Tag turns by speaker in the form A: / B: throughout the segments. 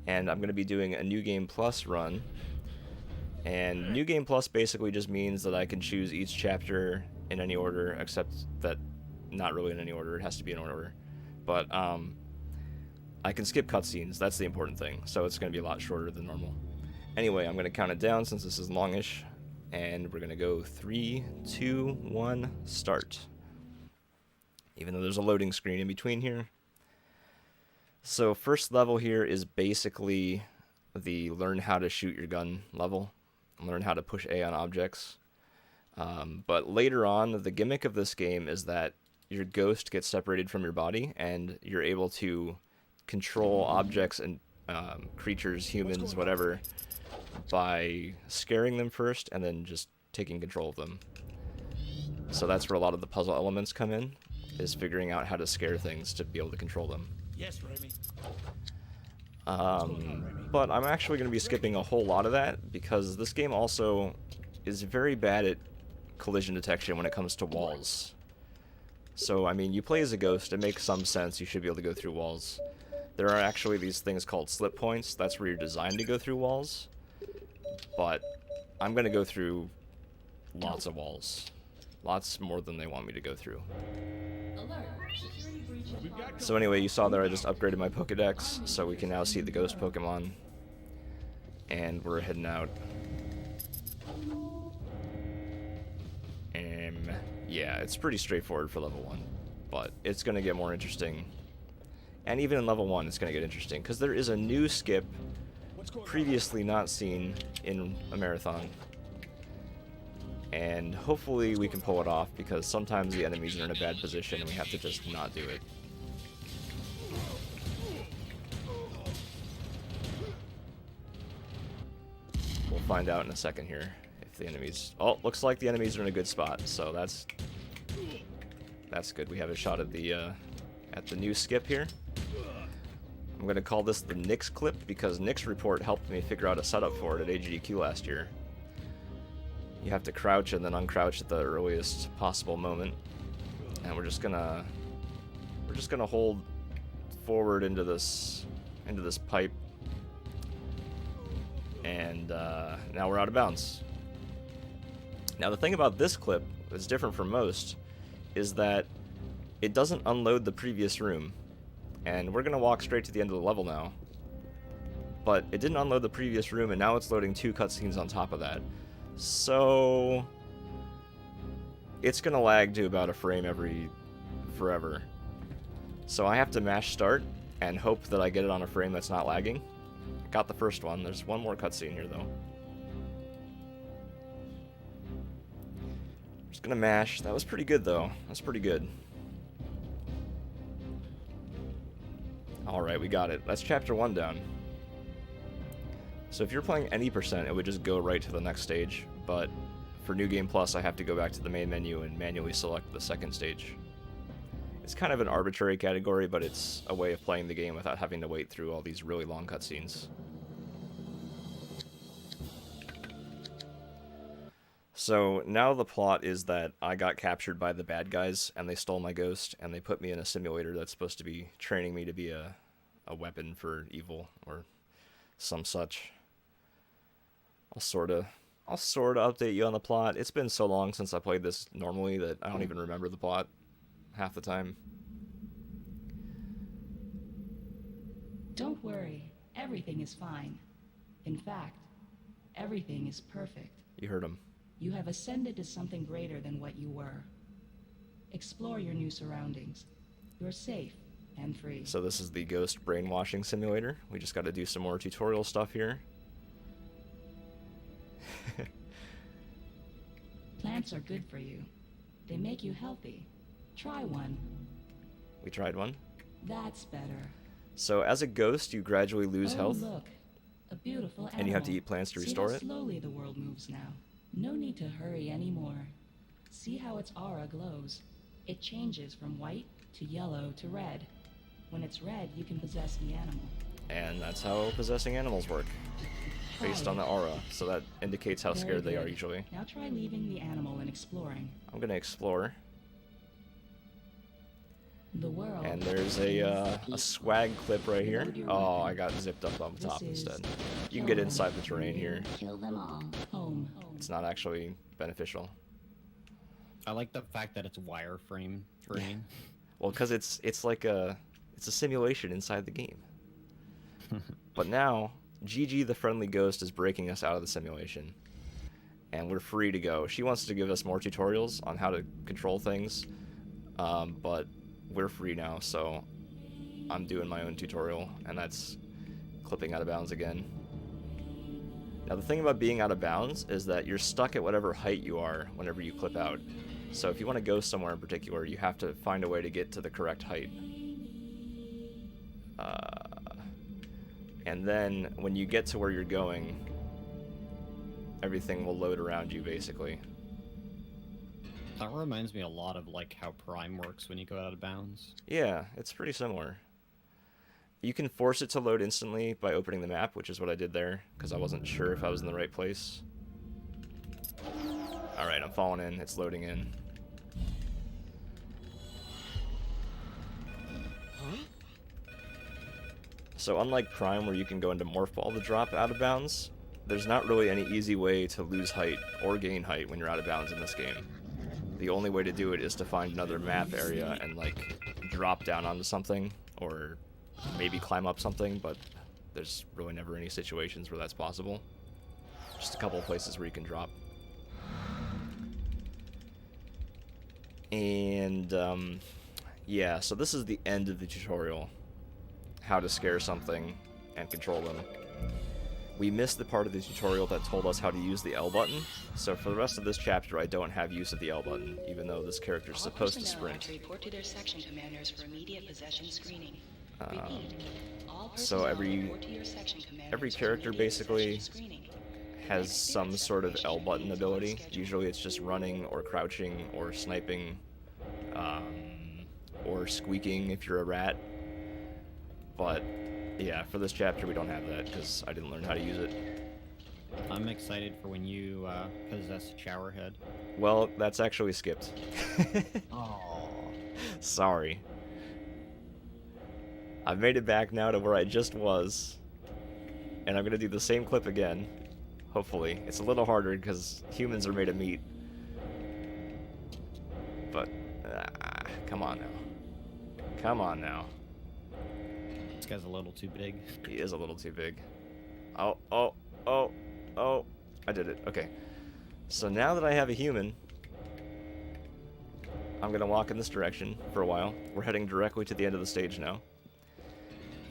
A: and I'm going to be doing a New Game Plus run. And New Game Plus basically just means that I can choose each chapter in any order, except that not really in any order. It has to be in order. But I can skip cutscenes. That's the important thing. So it's going to be a lot shorter than normal. Anyway, I'm going to count it down since this is longish. And we're going to go 3, 2, 1, start. Even though there's a loading screen in between here. So first level here is basically the learn how to shoot your gun level. Learn how to push A on objects. But later on, the gimmick of this game is that your ghost gets separated from your body, and you're able to control objects and creatures, humans, whatever, by scaring them first and then just taking control of them. So that's where a lot of the puzzle elements come in, is figuring out how to scare things to be able to control them.
B: Yes, Remy.
A: But I'm actually going to be skipping a whole lot of that because this game also is very bad at collision detection when it comes to walls. So, I mean, you play as a ghost, it makes some sense, you should be able to go through walls. There are actually these things called slip points, that's where you're designed to go through walls. But I'm going to go through lots of walls. Lots more than they want me to go through. So anyway, you saw there I just upgraded my Pokedex, so we can now see the ghost Pokemon. And we're heading out. Yeah, it's pretty straightforward for level 1, but it's going to get more interesting. And even in level 1, it's going to get interesting, because there is a new skip previously not seen in a marathon. And hopefully we can pull it off, because sometimes the enemies are in a bad position and we have to just not do it. We'll find out in a second here if the enemies... Oh, looks like the enemies are in a good spot, so that's good. We have a shot at the new skip here. I'm going to call this the Nick's clip, because Nick's report helped me figure out a setup for it at AGDQ last year. You have to crouch and then uncrouch at the earliest possible moment, and we're just gonna hold forward into this pipe, and now we're out of bounds. Now the thing about this clip that's different from most is that it doesn't unload the previous room, and we're gonna walk straight to the end of the level now. But it didn't unload the previous room, and now it's loading 2 cutscenes on top of that. So it's gonna lag to about a frame forever. So I have to mash start and hope that I get it on a frame that's not lagging. I got the first one. There's one more cutscene here though. Just gonna mash. That was pretty good though. That's pretty good. Alright, we got it. That's chapter 1 down. So if you're playing any percent, it would just go right to the next stage, but for New Game Plus, I have to go back to the main menu and manually select the second stage. It's kind of an arbitrary category, but it's a way of playing the game without having to wait through all these really long cutscenes. So now the plot is that I got captured by the bad guys, and they stole my ghost, and they put me in a simulator that's supposed to be training me to be a weapon for evil, or some such. I'll sorta update you on the plot. It's been so long since I played this normally that I don't even remember the plot half the time.
C: Don't worry, everything is fine. In fact, everything is perfect.
A: You heard him.
C: You have ascended to something greater than what you were. Explore your new surroundings. You're safe and free.
A: So this is the ghost brainwashing simulator. We just got to do some more tutorial stuff here.
C: Plants are good for you. They make you healthy. Try one.
A: We tried one.
C: That's better.
A: So as a ghost, you gradually lose health.
C: Look, a beautiful animal.
A: And you have to eat plants to restore it.
C: See how slowly the world moves now. No need to hurry anymore. See how its aura glows. It changes from white to yellow to red. When it's red, you can possess the animal.
A: And that's how possessing animals work. Based on the aura, so that indicates how scared they are usually.
C: Now try leaving the animal and exploring.
A: I'm gonna explore.
C: The world.
A: And there's a swag clip right here. Oh, I got zipped up on the top instead. You can get inside the terrain here.
C: Kill them all. Home.
A: It's not actually beneficial.
B: I like the fact that it's wireframe terrain.
A: Well, because it's like a simulation inside the game. But now, Gigi the Friendly Ghost is breaking us out of the simulation. And we're free to go. She wants to give us more tutorials on how to control things. But we're free now, so I'm doing my own tutorial, and that's clipping out of bounds again. Now the thing about being out of bounds is that you're stuck at whatever height you are whenever you clip out. So if you want to go somewhere in particular, you have to find a way to get to the correct height. And then when you get to where you're going, everything will load around you basically.
B: That reminds me a lot of like how Prime works when you go out of bounds.
A: Yeah, it's pretty similar. You can force it to load instantly by opening the map, which is what I did there, because I wasn't sure if I was in the right place. Alright, I'm falling in. It's loading in. So unlike Prime, where you can go into Morph Ball to drop out of bounds, there's not really any easy way to lose height or gain height when you're out of bounds in this game. The only way to do it is to find another map area and, like, drop down onto something, or maybe climb up something, but there's really never any situations where that's possible. Just a couple of places where you can drop. And, yeah, so this is the end of the tutorial. How to scare something and control them. We missed the part of the tutorial that told us how to use the L button, so for the rest of this chapter I don't have use of the L button, even though this character is supposed to sprint.
C: To report to their section commanders for immediate possession screening. Repeat, all
A: So every
C: report to your section commanders
A: every
C: for
A: character
C: immediate
A: basically
C: possession screening.
A: has some sort of L button ability. Usually it's just running or crouching or sniping, or squeaking if you're a rat. But yeah, for this chapter we don't have that because I didn't learn how to use it.
B: I'm excited for when you possess Showerhead.
A: Well, that's actually skipped.
B: Oh.
A: Sorry. I've made it back now to where I just was, and I'm gonna do the same clip again. Hopefully. It's a little harder because humans are made of meat. But, come on now. Come on now.
B: This guy's a little too big.
A: He is a little too big. Oh. I did it. Okay. So now that I have a human, I'm going to walk in this direction for a while. We're heading directly to the end of the stage now.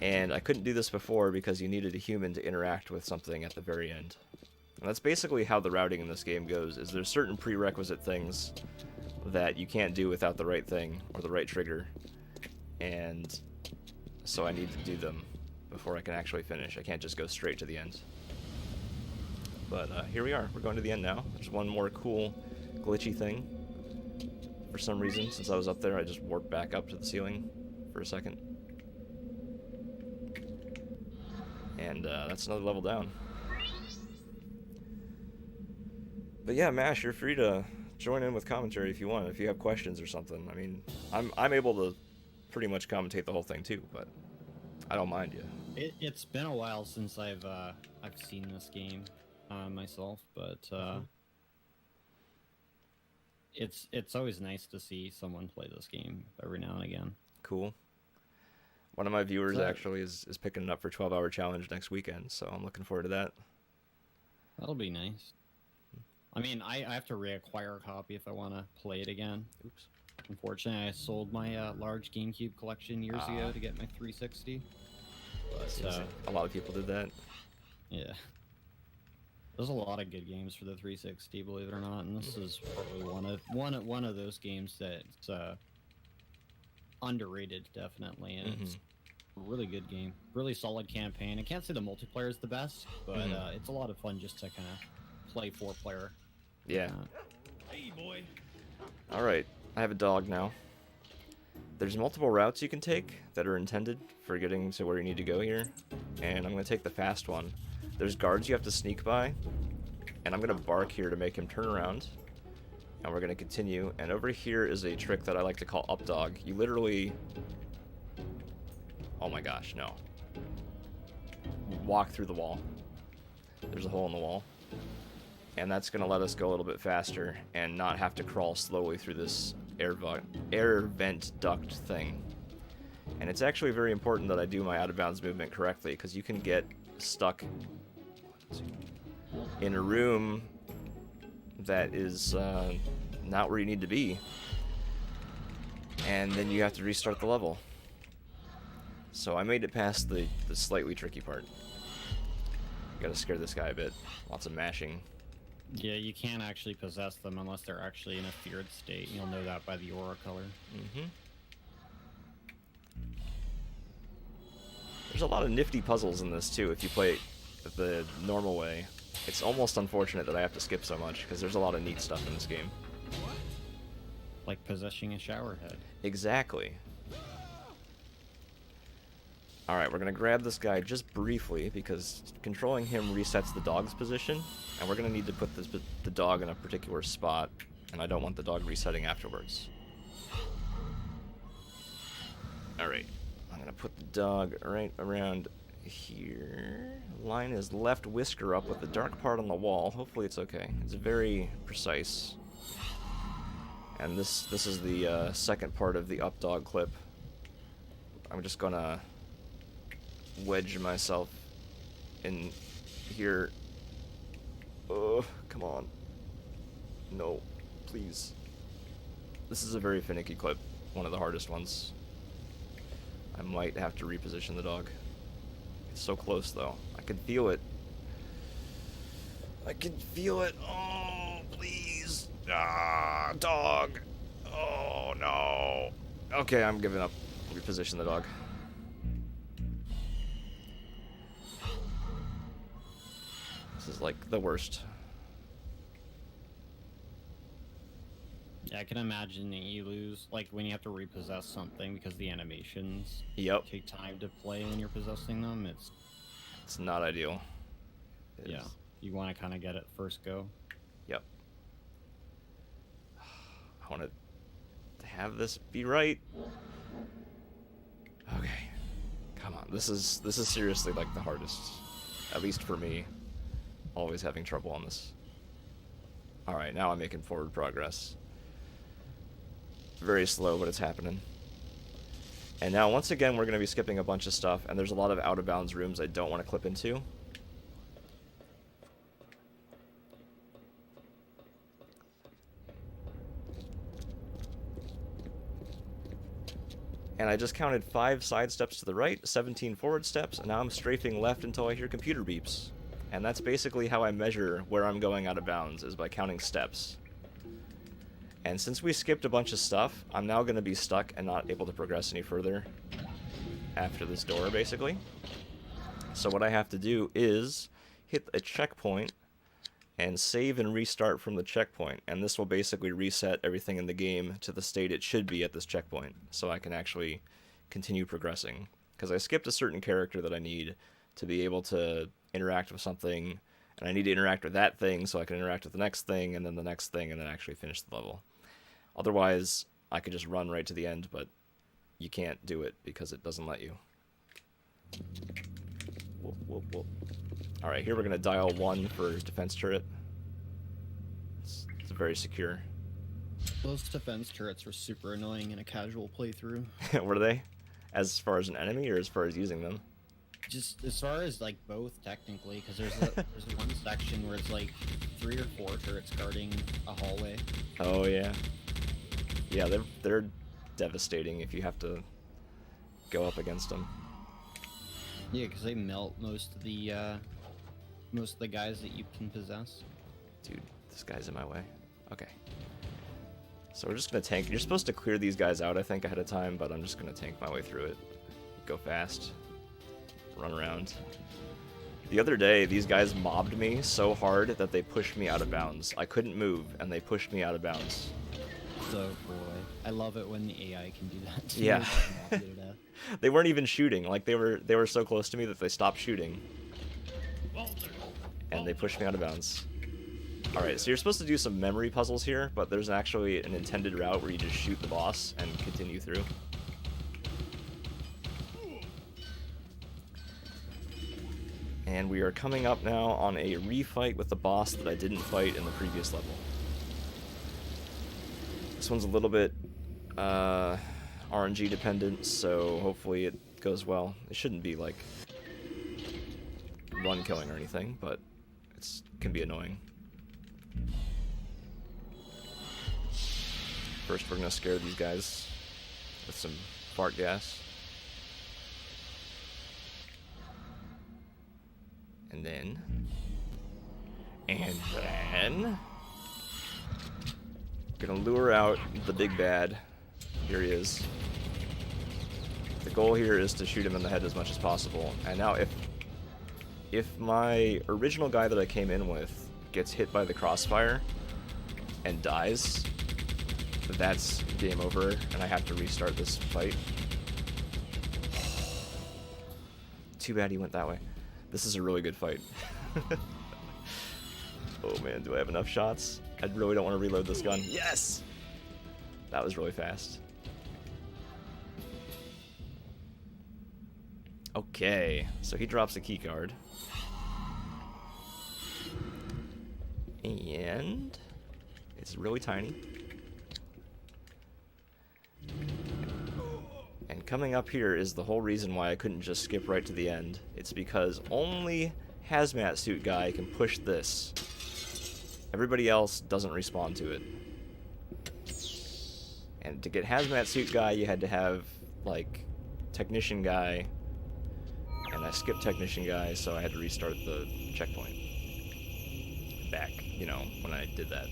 A: And I couldn't do this before because you needed a human to interact with something at the very end. And that's basically how the routing in this game goes, is there's certain prerequisite things that you can't do without the right thing or the right trigger. And so I need to do them before I can actually finish. I can't just go straight to the end. But here we are. We're going to the end now. There's one more cool glitchy thing. For some reason, since I was up there, I just warped back up to the ceiling for a second. And that's another level down. But yeah, Mash, you're free to join in with commentary if you want, if you have questions or something. I mean, I'm able to pretty much commentate the whole thing too, but I don't mind you.
B: It's been a while since I've seen this game myself, but it's always nice to see someone play this game every now and again.
A: Cool. One of my viewers actually is picking it up for 12-hour challenge next weekend, so I'm looking forward to that.
B: That'll be nice. I mean, I have to reacquire a copy if I want to play it again.
A: Oops.
B: Unfortunately, I sold my large GameCube collection years ago to get my 360. But
A: a lot of people did that.
B: Yeah. There's a lot of good games for the 360, believe it or not, and this is probably one of those games that's underrated, definitely, and it's a really good game, really solid campaign. I can't say the multiplayer is the best, but it's a lot of fun just to kind of play 4-player.
A: Yeah.
B: Hey, boy.
A: All right, I have a dog now. There's multiple routes you can take that are intended for getting to where you need to go here, and I'm going to take the fast one. There's guards you have to sneak by, and I'm going to bark here to make him turn around, And we're going to continue. And over here is a trick that I like to call up dog. You literally... Oh my gosh, no. Walk through the wall. There's a hole in the wall. And that's going to let us go a little bit faster and not have to crawl slowly through this air vent duct thing. And it's actually very important that I do my out-of-bounds movement correctly, because you can get stuck in a room that is not where you need to be. And then you have to restart the level. So I made it past the slightly tricky part. Gotta scare this guy a bit. Lots of mashing.
B: Yeah, you can't actually possess them unless they're actually in a feared state. You'll know that by the aura color.
A: Mm-hmm. There's a lot of nifty puzzles in this too if you play it the normal way. It's almost unfortunate that I have to skip so much, because there's a lot of neat stuff in this game.
B: Like possessing a shower head.
A: Exactly. Alright, we're going to grab this guy just briefly, because controlling him resets the dog's position, and we're going to need to put the dog in a particular spot, and I don't want the dog resetting afterwards. Alright, I'm going to put the dog right around here. Line his left whisker up with the dark part on the wall. Hopefully it's okay. It's very precise. And this is the second part of the up dog clip. I'm just going to wedge myself in here. Oh, come on. No, please. This is a very finicky clip. One of the hardest ones. I might have to reposition the dog. It's so close, though. I can feel it. I can feel it. Oh, please. Ah, dog. Oh, no. Okay, I'm giving up. Reposition the dog. This is like the worst.
B: Yeah, I can imagine that you lose, like, when you have to repossess something, because the animations take time to play when you're possessing them.
A: It's not ideal.
B: Yeah, you want to kind of get it first go.
A: Yep. I want to have this be right. Okay. Come on. This is seriously like the hardest, at least for me. Always having trouble on this. All right, now I'm making forward progress. Very slow, but it's happening. And now, once again, we're going to be skipping a bunch of stuff, and there's a lot of out-of-bounds rooms I don't want to clip into. And I just counted 5 side steps to the right, 17 forward steps, and now I'm strafing left until I hear computer beeps. And that's basically how I measure where I'm going out of bounds, is by counting steps. And since we skipped a bunch of stuff, I'm now going to be stuck and not able to progress any further after this door, basically. So what I have to do is hit a checkpoint and save and restart from the checkpoint. And this will basically reset everything in the game to the state it should be at this checkpoint, so I can actually continue progressing. Because I skipped a certain character that I need to be able to interact with something, and I need to interact with that thing so I can interact with the next thing, and then the next thing, and then actually finish the level. Otherwise, I could just run right to the end, but you can't do it because it doesn't let you. Whoop, whoop, whoop. Alright, here we're going to dial 1 for defense turret. It's very secure.
B: Those defense turrets were super annoying in a casual playthrough.
A: Were they? As far as an enemy, or as far as using them?
B: Just as far as, like, both, technically, because there's one section where it's, like, 3 or 4 turrets guarding a hallway.
A: Oh, yeah. Yeah, they're devastating if you have to go up against them.
B: Yeah, because they melt most of the guys that you can possess.
A: Dude, this guy's in my way. Okay. So we're just gonna tank. You're supposed to clear these guys out, I think, ahead of time, but I'm just gonna tank my way through it. Go fast. Run around. The other day, these guys mobbed me so hard that they pushed me out of bounds. I couldn't move, and they pushed me out of bounds.
B: So boy, I love it when the AI can do that too.
A: Yeah. They weren't even shooting. Like, they were so close to me that they stopped shooting. And they pushed me out of bounds. Alright, so you're supposed to do some memory puzzles here, but there's actually an intended route where you just shoot the boss and continue through. And we are coming up now on a refight with the boss that I didn't fight in the previous level. This one's a little bit RNG dependent, so hopefully it goes well. It shouldn't be like run killing or anything, but it can be annoying. First, we're gonna scare these guys with some fart gas. And then gonna lure out the big bad. Here he is. The goal here is to shoot him in the head as much as possible. And now if my original guy that I came in with gets hit by the crossfire and dies, that's game over and I have to restart this fight. Too bad he went that way. This is a really good fight. Oh man, do I have enough shots? I really don't want to reload this gun. Yes! That was really fast. Okay, so he drops a key card. And it's really tiny. And coming up here is the whole reason why I couldn't just skip right to the end. It's because only hazmat suit guy can push this. Everybody else doesn't respond to it. And to get hazmat suit guy, you had to have, like, technician guy. And I skipped technician guy, so I had to restart the checkpoint. Back, you know, when I did that.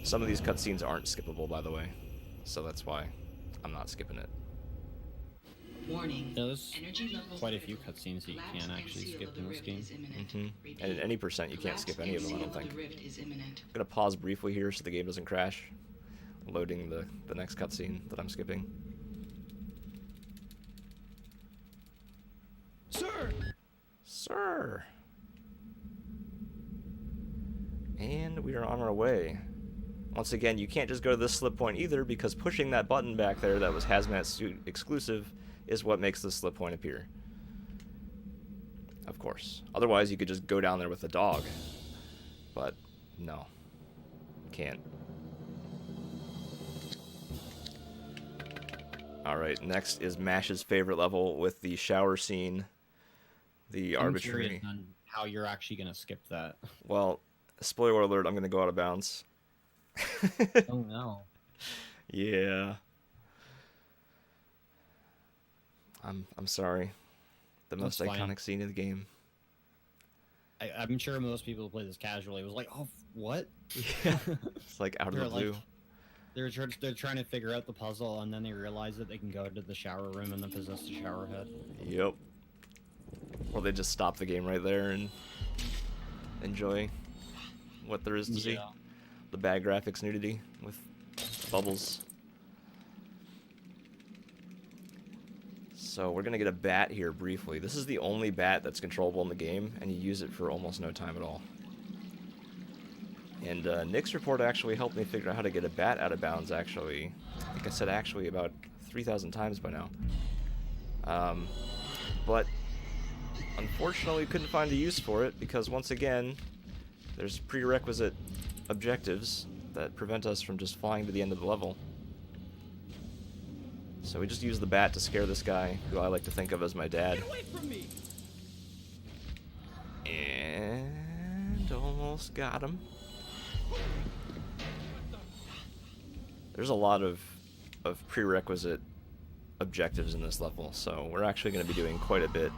A: Some of these cutscenes aren't skippable, by the way. So that's why I'm not skipping it.
C: Warning.
B: There's
C: Energy levels
B: quite a few cutscenes that you can actually skip in this game.
A: And at any percent, you can't skip any of them, I don't think. I'm gonna pause briefly here so the game doesn't crash. Loading the next cutscene that I'm skipping.
D: Sir!
A: Sir! And we are on our way. Once again, you can't just go to this slip point either, because pushing that button back there that was hazmat suit exclusive is what makes the slip point appear. Of course. Otherwise, you could just go down there with a dog. But, no. Can't. Alright, next is Mash's favorite level with the shower scene. The
B: I'm
A: arbitrary...
B: curious on how you're actually going to skip that.
A: Well, spoiler alert, I'm going to go out of bounds.
B: Oh no.
A: Yeah. I'm sorry. The most
B: That's fine.
A: iconic scene of the game.
B: I'm sure most people who play this casually was like, oh, what?
A: Yeah. It's like out of the blue.
B: They're trying to figure out the puzzle, and then they realize that they can go to the shower room and then possess the shower head.
A: Yep. Or they just stop the game right there and enjoy what there is to see. The bad graphics nudity with bubbles. So we're gonna get a bat here briefly. This is the only bat that's controllable in the game, and you use it for almost no time at all. And Nick's report actually helped me figure out how to get a bat out of bounds, actually. I think I said actually about 3,000 times by now. But unfortunately couldn't find a use for it, because once again, there's prerequisite objectives that prevent us from just flying to the end of the level. So we just use the bat to scare this guy, who I like to think of as my dad.
D: Get away from me!
A: And almost got him. There's a lot of prerequisite objectives in this level, so we're actually going to be doing quite a bit,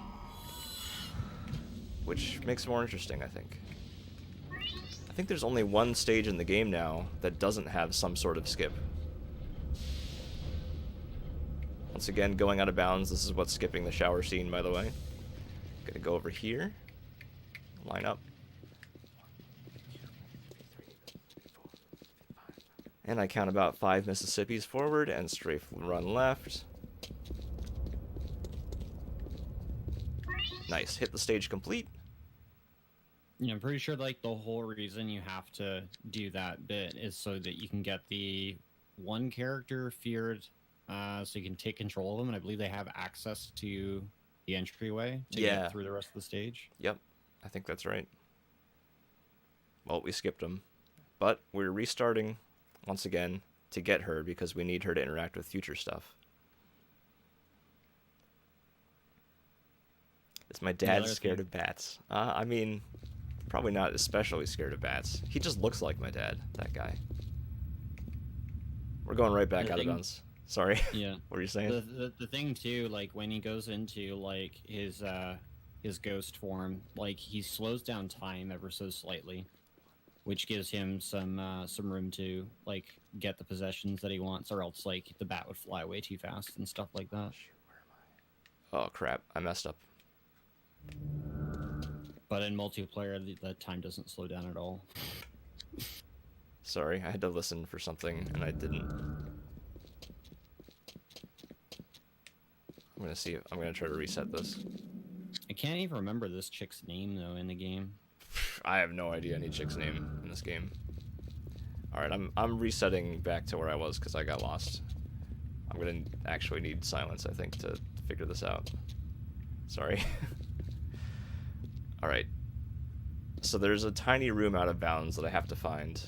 A: which makes it more interesting, I think. I think there's only one stage in the game now that doesn't have some sort of skip. Once again, going out of bounds, this is what's skipping the shower scene, by the way. Gonna go over here, line up. And I count about 5 Mississippis forward and strafe run left. Nice. Hit the stage complete.
B: Yeah, I'm pretty sure like the whole reason you have to do that bit is so that you can get the one character feared, so you can take control of them, and I believe they have access to the entryway to get through the rest of the stage.
A: Yep, I think that's right. Well, we skipped them, but we're restarting once again to get her because we need her to interact with future stuff. Is my dad scared of bats? I mean, probably not especially scared of bats. He just looks like my dad, that guy. We're going right back out of bounds. Sorry.
B: Yeah.
A: What were you saying?
B: The thing too, like when he goes into like his ghost form, like he slows down time ever so slightly, which gives him some room to like get the possessions that he wants, or else like the bat would fly away too fast and stuff like that.
A: Oh crap! I messed up.
B: But in multiplayer, the time doesn't slow down at all.
A: Sorry, I had to listen for something and I didn't. I'm gonna try to reset this.
B: I can't even remember this chick's name though in the game.
A: I have no idea any chick's name in this game. All right, I'm resetting back to where I was because I got lost. I'm gonna actually need silence, I think, to figure this out. Sorry. All right. So there's a tiny room out of bounds that I have to find,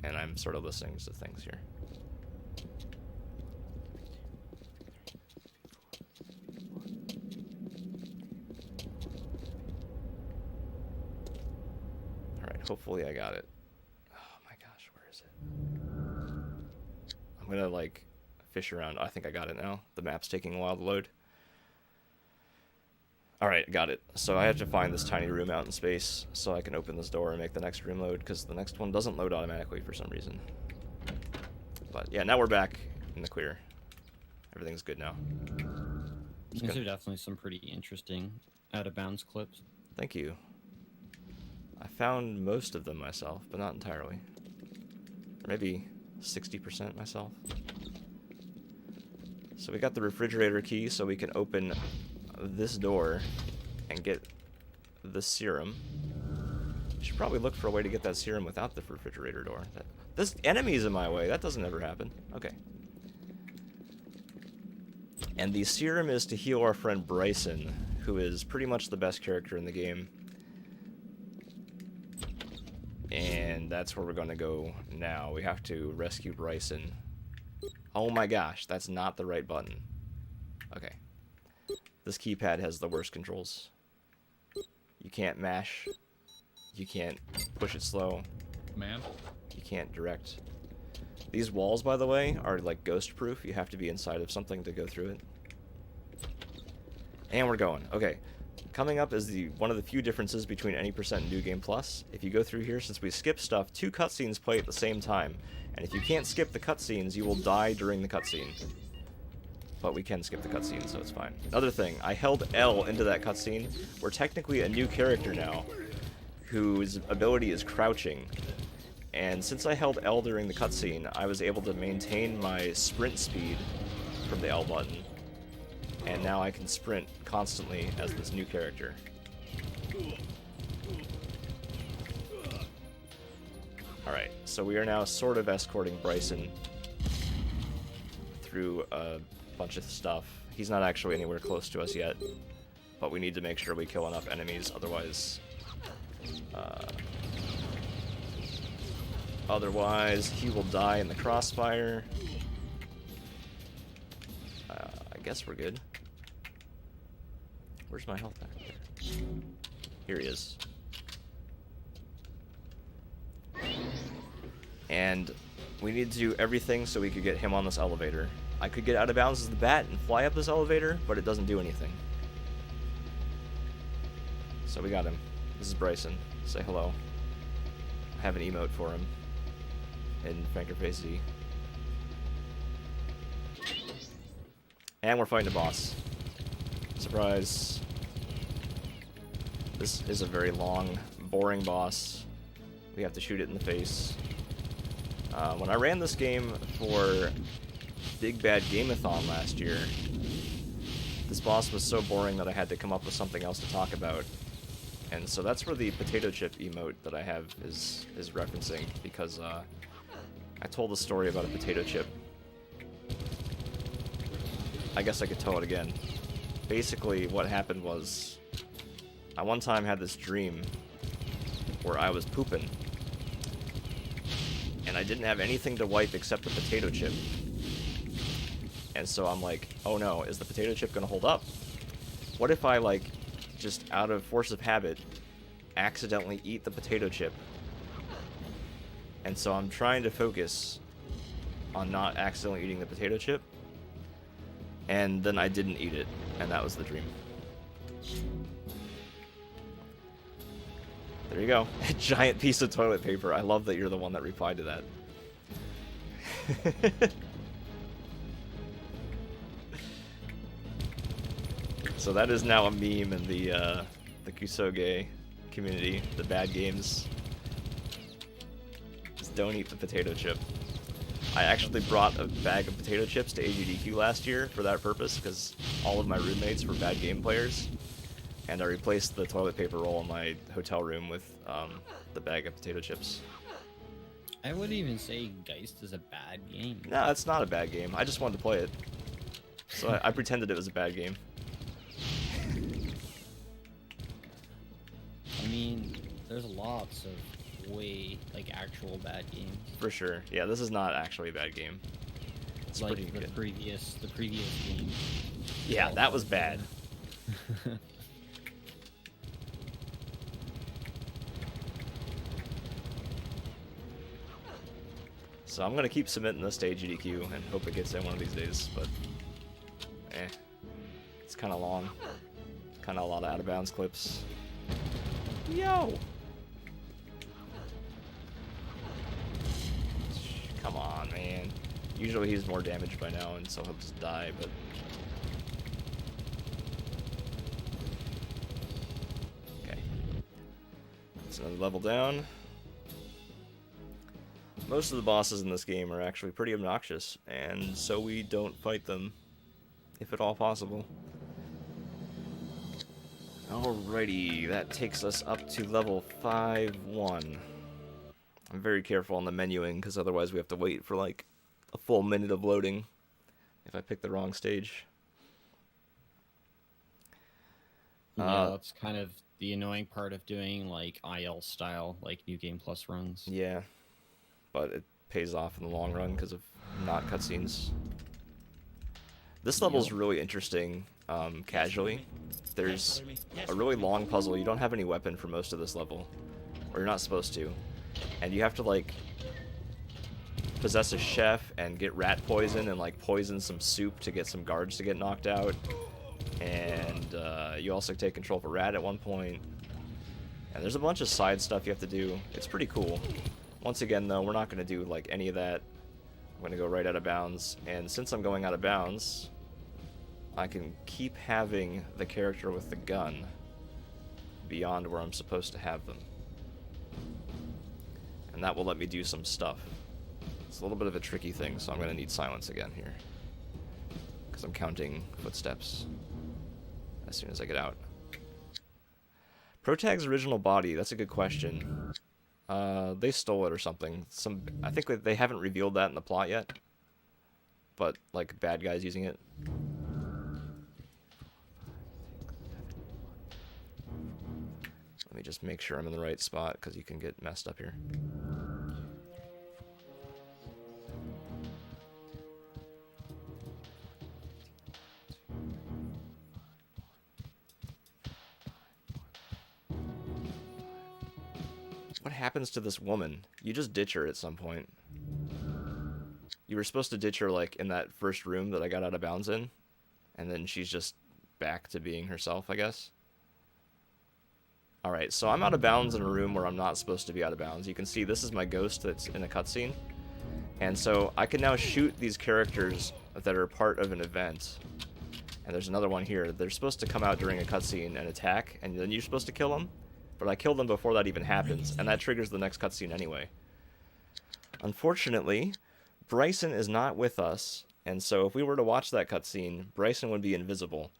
A: and I'm sort of listening to things here. All right, hopefully I got it. Oh my gosh, where is it? I'm gonna like fish around. I think I got it now. The map's taking a while to load. Alright, got it. So I have to find this tiny room out in space so I can open this door and make the next room load, because the next one doesn't load automatically for some reason. But yeah, now we're back in the clear. Everything's good now.
B: These are definitely some pretty interesting out-of-bounds clips.
A: Thank you. I found most of them myself, but not entirely. Or maybe 60% myself. So we got the refrigerator key so we can open this door and get the serum. Should probably look for a way to get that serum without the refrigerator door. This enemy's in my way. That doesn't ever happen. Okay. And the serum is to heal our friend Bryson, who is pretty much the best character in the game. And that's where we're going to go now. We have to rescue Bryson. Oh my gosh, that's not the right button. Okay. This keypad has the worst controls. You can't mash. You can't push it slow.
D: Man.
A: You can't direct. These walls, by the way, are like ghost proof. You have to be inside of something to go through it. And we're going. Okay. Coming up is one of the few differences between any percent and New Game Plus. If you go through here, since we skip stuff, 2 cutscenes play at the same time. And if you can't skip the cutscenes, you will die during the cutscene. But we can skip the cutscene, so it's fine. Another thing, I held L into that cutscene. We're technically a new character now, whose ability is crouching. And since I held L during the cutscene, I was able to maintain my sprint speed from the L button. And now I can sprint constantly as this new character. Alright, so we are now sort of escorting Bryson through a bunch of stuff. He's not actually anywhere close to us yet, but we need to make sure we kill enough enemies, otherwise he will die in the crossfire. I guess we're good. Where's my health back there? Here he is. And we need to do everything so we could get him on this elevator. I could get out of bounds as the bat and fly up this elevator, but it doesn't do anything. So we got him. This is Bryson. Say hello. I have an emote for him in Frankerface Z. And we're fighting a boss. Surprise. This is a very long, boring boss. We have to shoot it in the face. When I ran this game for Big Bad Gameathon last year, this boss was so boring that I had to come up with something else to talk about. And so that's where the potato chip emote that I have is referencing, because I told a story about a potato chip. I guess I could tell it again. Basically, what happened was, I one time had this dream where I was pooping, and I didn't have anything to wipe except the potato chip. And so I'm like, oh no, is the potato chip gonna hold up? What if I, like, just out of force of habit, accidentally eat the potato chip? And so I'm trying to focus on not accidentally eating the potato chip, and then I didn't eat it, and that was the dream. There you go. A giant piece of toilet paper. I love that you're the one that replied to that. So that is now a meme in the Kusoge community, the bad games. Just don't eat the potato chip. I actually brought a bag of potato chips to AGDQ last year for that purpose, because all of my roommates were bad game players, and I replaced the toilet paper roll in my hotel room with the bag of potato chips.
B: I wouldn't even say Geist is a bad game.
A: No, it's not a bad game. I just wanted to play it. So I pretended it was a bad game.
B: I mean, there's lots of like actual bad games.
A: For sure. Yeah, this is not actually a bad game. It's
B: like
A: pretty good.
B: The previous game.
A: Yeah, that was bad. So I'm gonna keep submitting this to AGDQ and hope it gets in one of these days, but it's kind of long. Kind of a lot of out of bounds clips. Yo! Come on, man. Usually he's more damaged by now, and so he'll just die, but... Okay. It's another level down. Most of the bosses in this game are actually pretty obnoxious, and so we don't fight them, if at all possible. Alrighty, that takes us up to level 5-1. I'm very careful on the menuing, because otherwise we have to wait for like a full minute of loading if I pick the wrong stage.
B: Yeah, that's kind of the annoying part of doing like IL style, like New Game Plus runs.
A: Yeah, but it pays off in the long run because of not cutscenes. This level's really interesting casually. There's a really long puzzle. You don't have any weapon for most of this level, or you're not supposed to. And you have to, like, possess a chef and get rat poison and, like, poison some soup to get some guards to get knocked out. And you also take control of a rat at one point. And there's a bunch of side stuff you have to do. It's pretty cool. Once again, though, we're not going to do, like, any of that. I'm going to go right out of bounds. And since I'm going out of bounds, I can keep having the character with the gun beyond where I'm supposed to have them. And that will let me do some stuff. It's a little bit of a tricky thing, so I'm going to need silence again here. Because I'm counting footsteps as soon as I get out. Protag's original body, that's a good question. They stole it or something. I think they haven't revealed that in the plot yet. But, like, bad guys using it. Let me just make sure I'm in the right spot, because you can get messed up here. What happens to this woman? You just ditch her at some point. You were supposed to ditch her, like, in that first room that I got out of bounds in, and then she's just back to being herself, I guess. Alright, so I'm out of bounds in a room where I'm not supposed to be out of bounds. You can see this is my ghost that's in a cutscene. And so I can now shoot these characters that are part of an event. And there's another one here. They're supposed to come out during a cutscene and attack, and then you're supposed to kill them. But I kill them before that even happens, and that triggers the next cutscene anyway. Unfortunately, Bryson is not with us, and so if we were to watch that cutscene, Bryson would be invisible.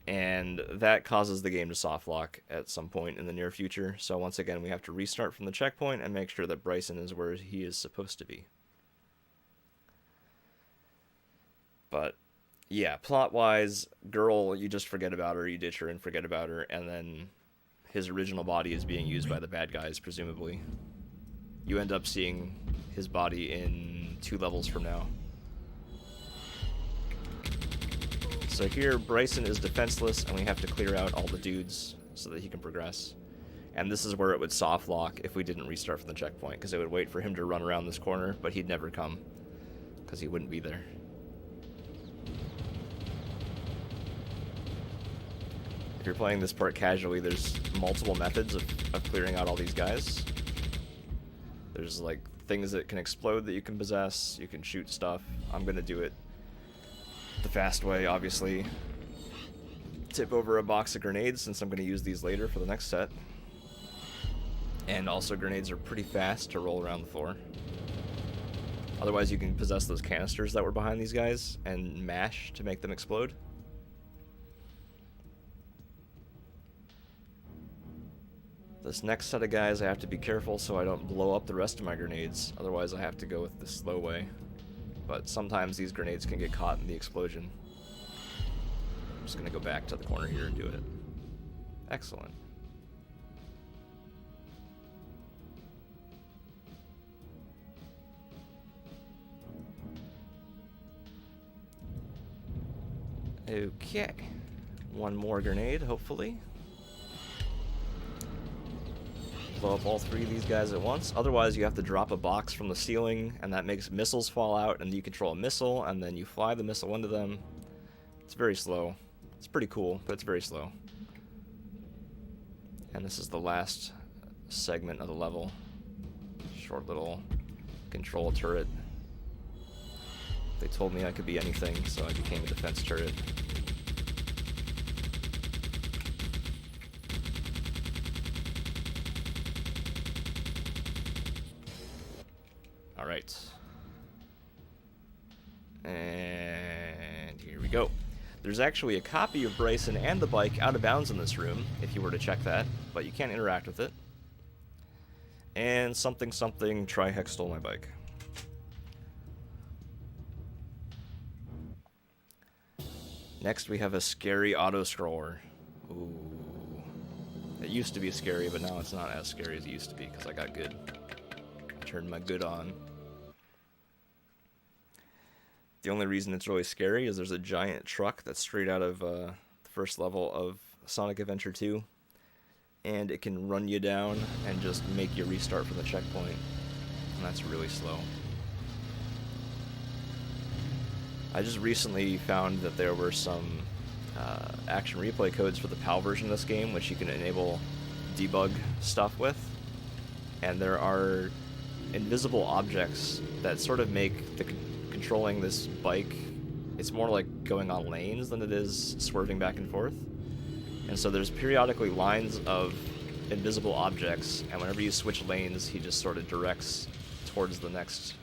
A: And that causes the game to soft lock at some point in the near future. So once again, we have to restart from the checkpoint and make sure that Bryson is where he is supposed to be. But yeah, plot-wise, girl, you just forget about her, you ditch her and forget about her, and then his original body is being used by the bad guys, presumably. You end up seeing his body in 2 levels from now. So here, Bryson is defenseless, and we have to clear out all the dudes so that he can progress. And this is where it would soft lock if we didn't restart from the checkpoint, because it would wait for him to run around this corner, but he'd never come, because he wouldn't be there. If you're playing this part casually, there's multiple methods of clearing out all these guys. There's like things that can explode that you can possess, you can shoot stuff. I'm gonna do it the fast way, obviously. Tip over a box of grenades, since I'm gonna use these later for the next set. And also grenades are pretty fast to roll around the floor. Otherwise you can possess those canisters that were behind these guys and mash to make them explode. This next set of guys, I have to be careful so I don't blow up the rest of my grenades. Otherwise, I have to go with the slow way. But sometimes these grenades can get caught in the explosion. I'm just going to go back to the corner here and do it. Excellent. Okay. One more grenade, hopefully. Blow up all 3 of these guys at once. Otherwise, you have to drop a box from the ceiling, and that makes missiles fall out, and you control a missile, and then you fly the missile into them. It's very slow. It's pretty cool, but it's very slow. And this is the last segment of the level. Short little control turret. They told me I could be anything, so I became a defense turret. Alright. And here we go. There's actually a copy of Bryson and the bike out of bounds in this room, if you were to check that, but you can't interact with it. And something Trihex stole my bike. Next we have a scary auto-scroller. Ooh. It used to be scary, but now it's not as scary as it used to be, because I got good. I turned my good on. The only reason it's really scary is there's a giant truck that's straight out of the first level of Sonic Adventure 2. And it can run you down and just make you restart from the checkpoint. And that's really slow. I just recently found that there were some action replay codes for the PAL version of this game, which you can enable debug stuff with. And there are invisible objects that sort of make the controlling this bike, it's more like going on lanes than it is swerving back and forth. And so there's periodically lines of invisible objects, and whenever you switch lanes, he just sort of directs towards the next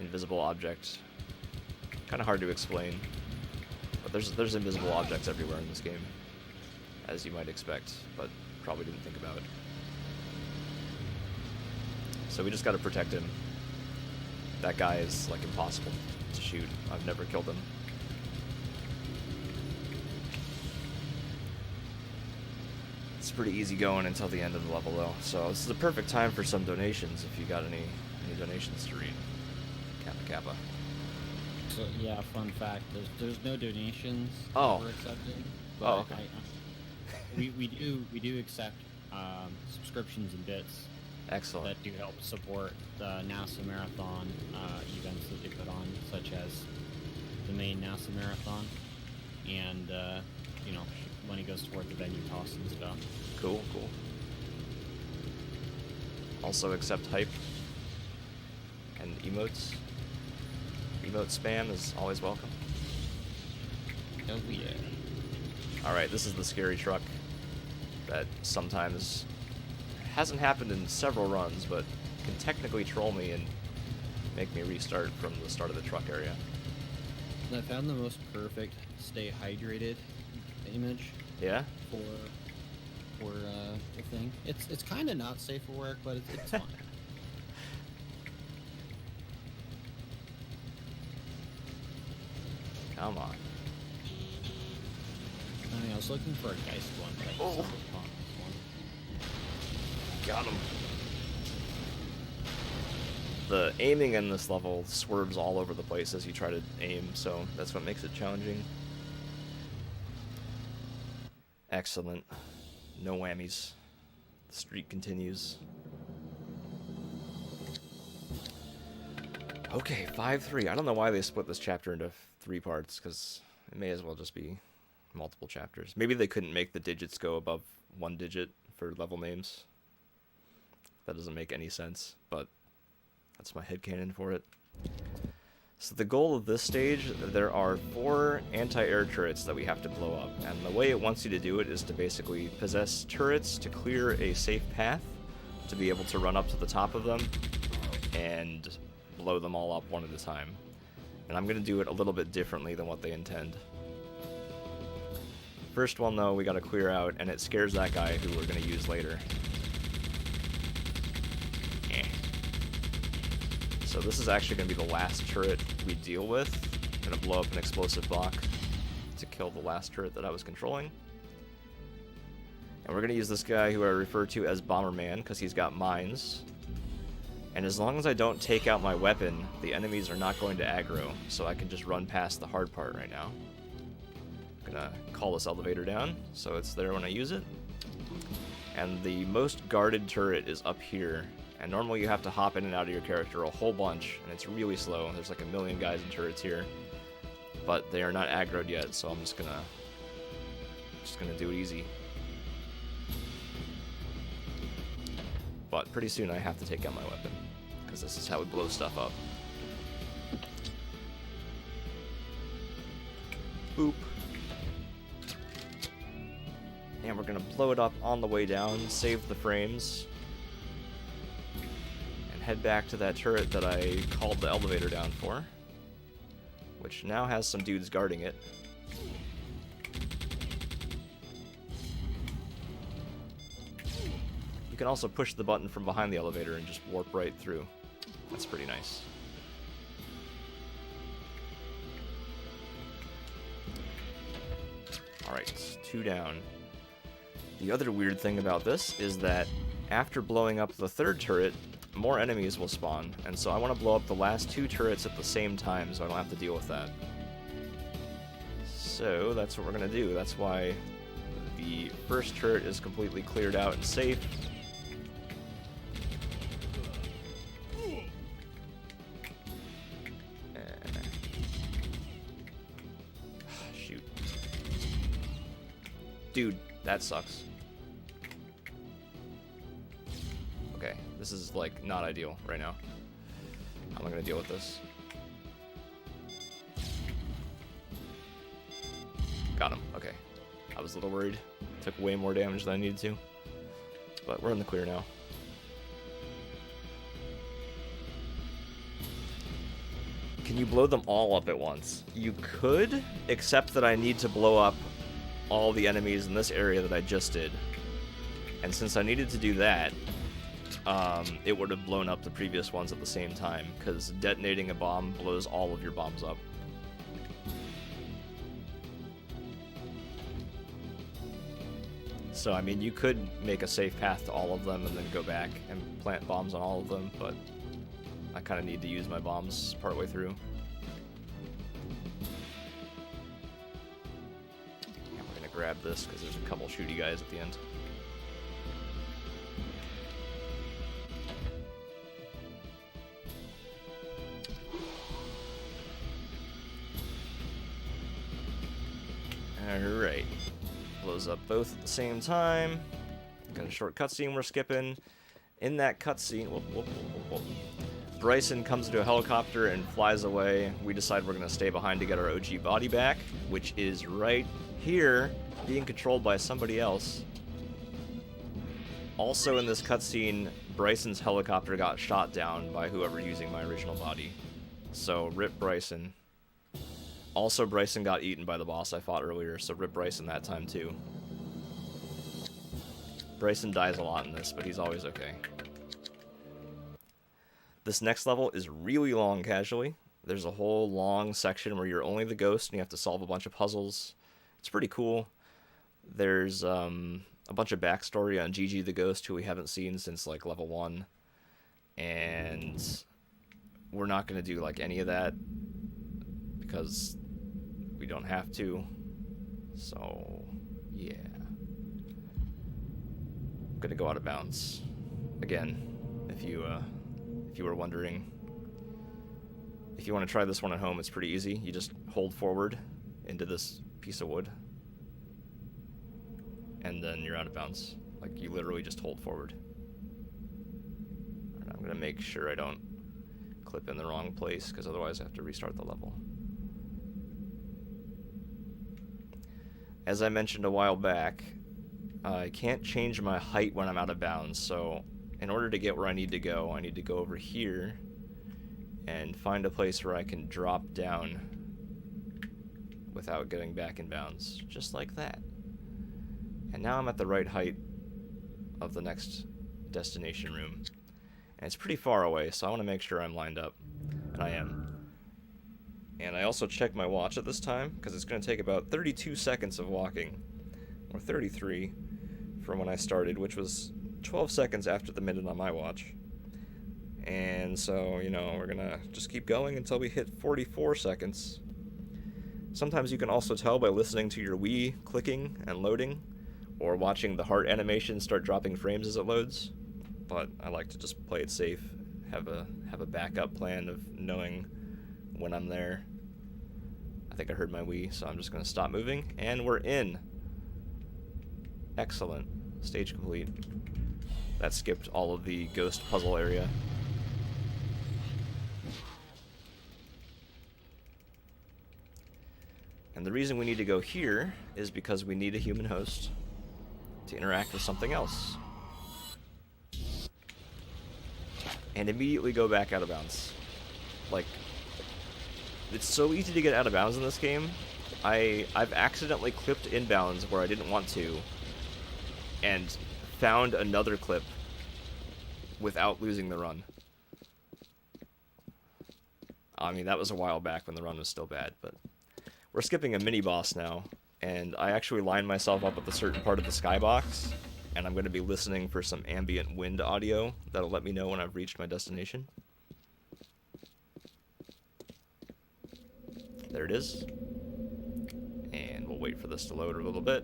A: invisible object. Kind of hard to explain, but there's invisible objects everywhere in this game, as you might expect, but probably didn't think about. So we just gotta protect him. That guy is like impossible to shoot. I've never killed him. It's pretty easy going until the end of the level though, so this is a perfect time for some donations if you got any donations to read. Kappa Kappa.
B: So yeah, fun fact: there's no donations
A: Oh.
B: that we're accepting. But
A: Oh, okay.
B: we do accept subscriptions and bits
A: Excellent.
B: that do help support the NASA Marathon events that they put on, such as the main NASA Marathon, and you know, money goes toward the venue costs and stuff.
A: Cool. Also accept hype and emotes. Emote spam is always welcome.
B: Oh yeah.
A: Alright, this is the scary truck that sometimes hasn't happened in several runs, but can technically troll me and make me restart from the start of the truck area.
B: I found the most perfect stay hydrated image
A: Yeah?
B: for the thing. It's kind of not safe for work, but it's fine.
A: Come on.
B: I mean, I was looking for a Geist one, but I just stumbled upon this one.
A: Got him. The aiming in this level swerves all over the place as you try to aim, so that's what makes it challenging. Excellent. No whammies. The streak continues. Okay, 5-3. I don't know why they split this chapter into 3 parts, because it may as well just be multiple chapters. Maybe they couldn't make the digits go above 1 digit for level names. That doesn't make any sense, but that's my headcanon for it. So the goal of this stage, there are 4 anti-air turrets that we have to blow up, and the way it wants you to do it is to basically possess turrets to clear a safe path, to be able to run up to the top of them, and blow them all up one at a time. And I'm going to do it a little bit differently than what they intend. First one, though, we got to clear out, and it scares that guy who we're going to use later. So this is actually going to be the last turret we deal with. I'm going to blow up an explosive block to kill the last turret that I was controlling. And we're going to use this guy who I refer to as Bomberman because he's got mines. And as long as I don't take out my weapon, the enemies are not going to aggro, so I can just run past the hard part right now. I'm going to call this elevator down so it's there when I use it. And the most guarded turret is up here. And normally you have to hop in and out of your character a whole bunch, and it's really slow. There's like a million guys and turrets here, but they are not aggroed yet, so I'm just gonna do it easy. But pretty soon I have to take out my weapon, because this is how we blow stuff up. Boop. And we're gonna blow it up on the way down, save the frames, head back to that turret that I called the elevator down for, which now has some dudes guarding it. You can also push the button from behind the elevator and just warp right through. That's pretty nice. Alright, 2 down. The other weird thing about this is that after blowing up the 3rd turret, more enemies will spawn, and so I want to blow up the last 2 turrets at the same time so I don't have to deal with that. So that's what we're going to do. That's why the first turret is completely cleared out and safe. Shoot. Dude, that sucks. Okay, this is, like, not ideal right now. How am I gonna deal with this? Got him, okay. I was a little worried. Took way more damage than I needed to. But we're in the clear now. Can you blow them all up at once? You could, except that I need to blow up all the enemies in this area that I just did. And since I needed to do that, it would have blown up the previous ones at the same time, because detonating a bomb blows all of your bombs up. So, I mean, you could make a safe path to all of them and then go back and plant bombs on all of them, but I kind of need to use my bombs partway through. And we're going to grab this, because there's a couple shooty guys at the end. Alright. Blows up both at the same time. Got a short cutscene we're skipping. In that cutscene, Bryson comes into a helicopter and flies away. We decide we're going to stay behind to get our OG body back, which is right here, being controlled by somebody else. Also in this cutscene, Bryson's helicopter got shot down by whoever using my original body. So, rip Bryson. Also, Bryson got eaten by the boss I fought earlier, so rip Bryson that time too. Bryson dies a lot in this, but he's always okay. This next level is really long casually. There's a whole long section where you're only the ghost and you have to solve a bunch of puzzles. It's pretty cool. There's a bunch of backstory on Gigi the Ghost, who we haven't seen since like level 1. And we're not going to do like any of that because we don't have to. So, yeah. I'm going to go out of bounds. Again, if you were wondering. If you want to try this one at home, it's pretty easy. You just hold forward into this piece of wood. And then you're out of bounds. Like, you literally just hold forward. And I'm going to make sure I don't clip in the wrong place, because otherwise I have to restart the level. As I mentioned a while back, I can't change my height when I'm out of bounds, so in order to get where I need to go over here and find a place where I can drop down without getting back in bounds, just like that. And now I'm at the right height of the next destination room. And it's pretty far away, so I want to make sure I'm lined up. And I am. And I also checked my watch at this time, because it's going to take about 32 seconds of walking, or 33 from when I started, which was 12 seconds after the minute on my watch. And so, you know, we're going to just keep going until we hit 44 seconds. Sometimes you can also tell by listening to your Wii clicking and loading, or watching the heart animation start dropping frames as it loads. But I like to just play it safe, have a backup plan of knowing when I'm there. I think I heard my Wii, so I'm just going to stop moving, and we're in. Excellent. Stage complete. That skipped all of the ghost puzzle area. And the reason we need to go here is because we need a human host to interact with something else. And immediately go back out of bounds. Like, it's so easy to get out of bounds in this game. I've accidentally clipped inbounds where I didn't want to, and found another clip without losing the run. I mean, that was a while back when the run was still bad, but we're skipping a mini-boss now, and I actually lined myself up with a certain part of the skybox, and I'm going to be listening for some ambient wind audio that'll let me know when I've reached my destination. There it is. And we'll wait for this to load a little bit.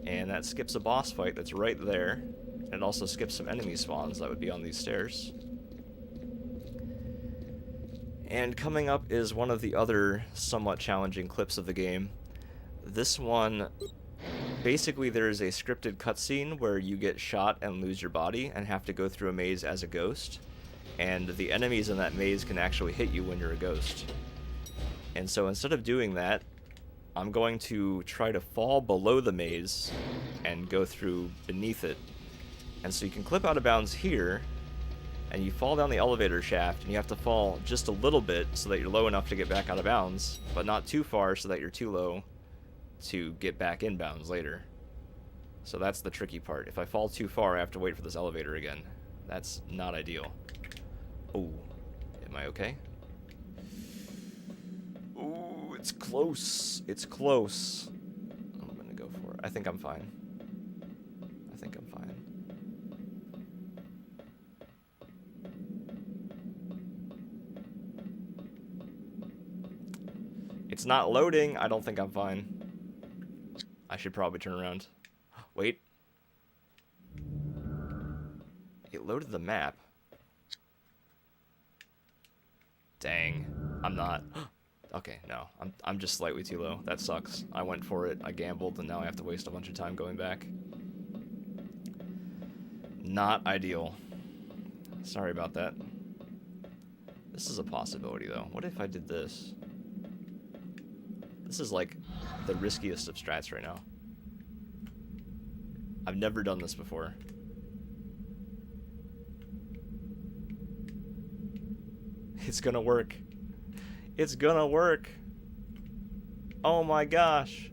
A: And that skips a boss fight that's right there. And it also skips some enemy spawns that would be on these stairs. And coming up is one of the other somewhat challenging clips of the game. This one, basically there's a scripted cutscene where you get shot and lose your body and have to go through a maze as a ghost. And the enemies in that maze can actually hit you when you're a ghost. And so instead of doing that, I'm going to try to fall below the maze and go through beneath it. And so you can clip out of bounds here, and you fall down the elevator shaft, and you have to fall just a little bit so that you're low enough to get back out of bounds, but not too far so that you're too low to get back in bounds later. So that's the tricky part. If I fall too far, I have to wait for this elevator again. That's not ideal. Oh, am I okay? Ooh, it's close. It's close. I'm gonna go for it. I think I'm fine. I think I'm fine. It's not loading. I don't think I'm fine. I should probably turn around. Wait. It loaded the map. Dang. I'm not. Okay, no. I'm just slightly too low. That sucks. I went for it, I gambled, and now I have to waste a bunch of time going back. Not ideal. Sorry about that. This is a possibility, though. What if I did this? This is, like, the riskiest of strats right now. I've never done this before. It's gonna work. It's gonna work. Oh my gosh.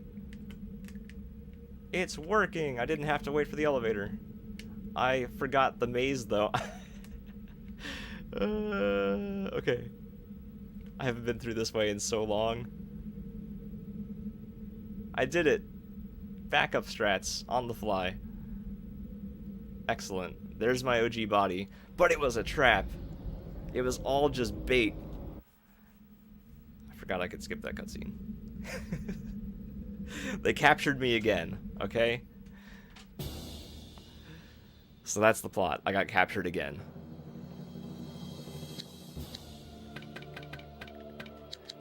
A: It's working. I didn't have to wait for the elevator. I forgot the maze though. Okay. I haven't been through this way in so long. I did it. Backup strats on the fly. Excellent. There's my OG body. But it was a trap. It was all just bait. I forgot I could skip that cutscene. They captured me again, okay? So that's the plot. I got captured again.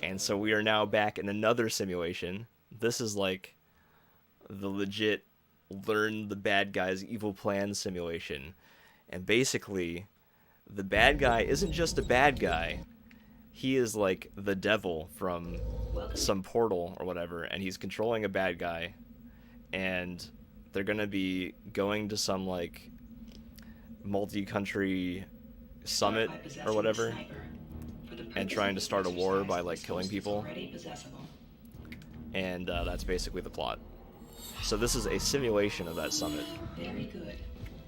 A: And so we are now back in another simulation. This is like the legit learn the bad guy's evil plan simulation. And basically, the bad guy isn't just a bad guy. He is like the devil from some portal or whatever, and he's controlling a bad guy. And they're gonna be going to some like multi-country summit or whatever, and trying to start a war by like killing people. And that's basically the plot. So this is a simulation of that summit.
C: Very good.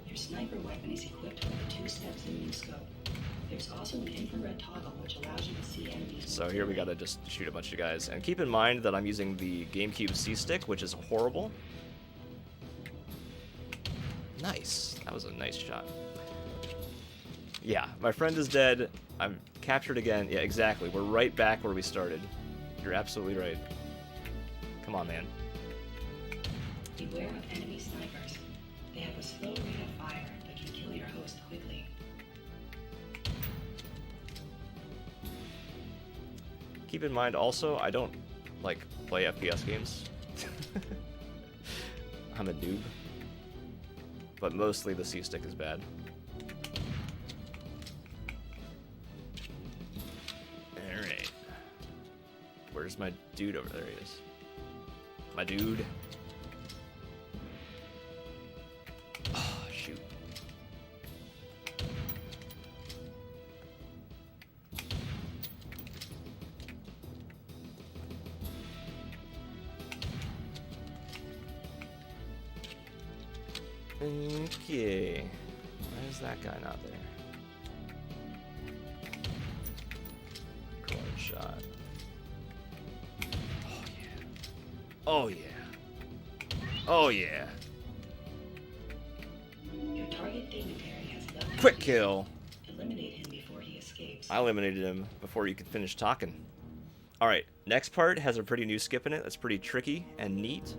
C: Your sniper weapon is equipped with the 2 steps in new scope. There's also an infrared toggle which allows you to see enemies.
A: So here we gotta just shoot a bunch of guys. And keep in mind that I'm using the GameCube C-Stick, which is horrible. Nice. That was a nice shot. Yeah, my friend is dead. I'm captured again. Yeah, exactly. We're right back where we started. You're absolutely right. Come on, man.
C: Beware of enemy snipers. They have a slow rate of fire that can kill your host quickly.
A: Keep in mind also, I don't like play FPS games. I'm a noob. But mostly the C-Stick is bad. Alright. Where's my dude over there? He is. My dude. Oh, shoot. Okay. Why is that guy not there? Corner shot. Oh yeah. Oh yeah. Oh yeah.
C: Your target dignitary has left.
A: Quick kill.
C: Eliminate him before he escapes.
A: I eliminated him before you could finish talking. Alright, next part has a pretty new skip in it that's pretty tricky and neat.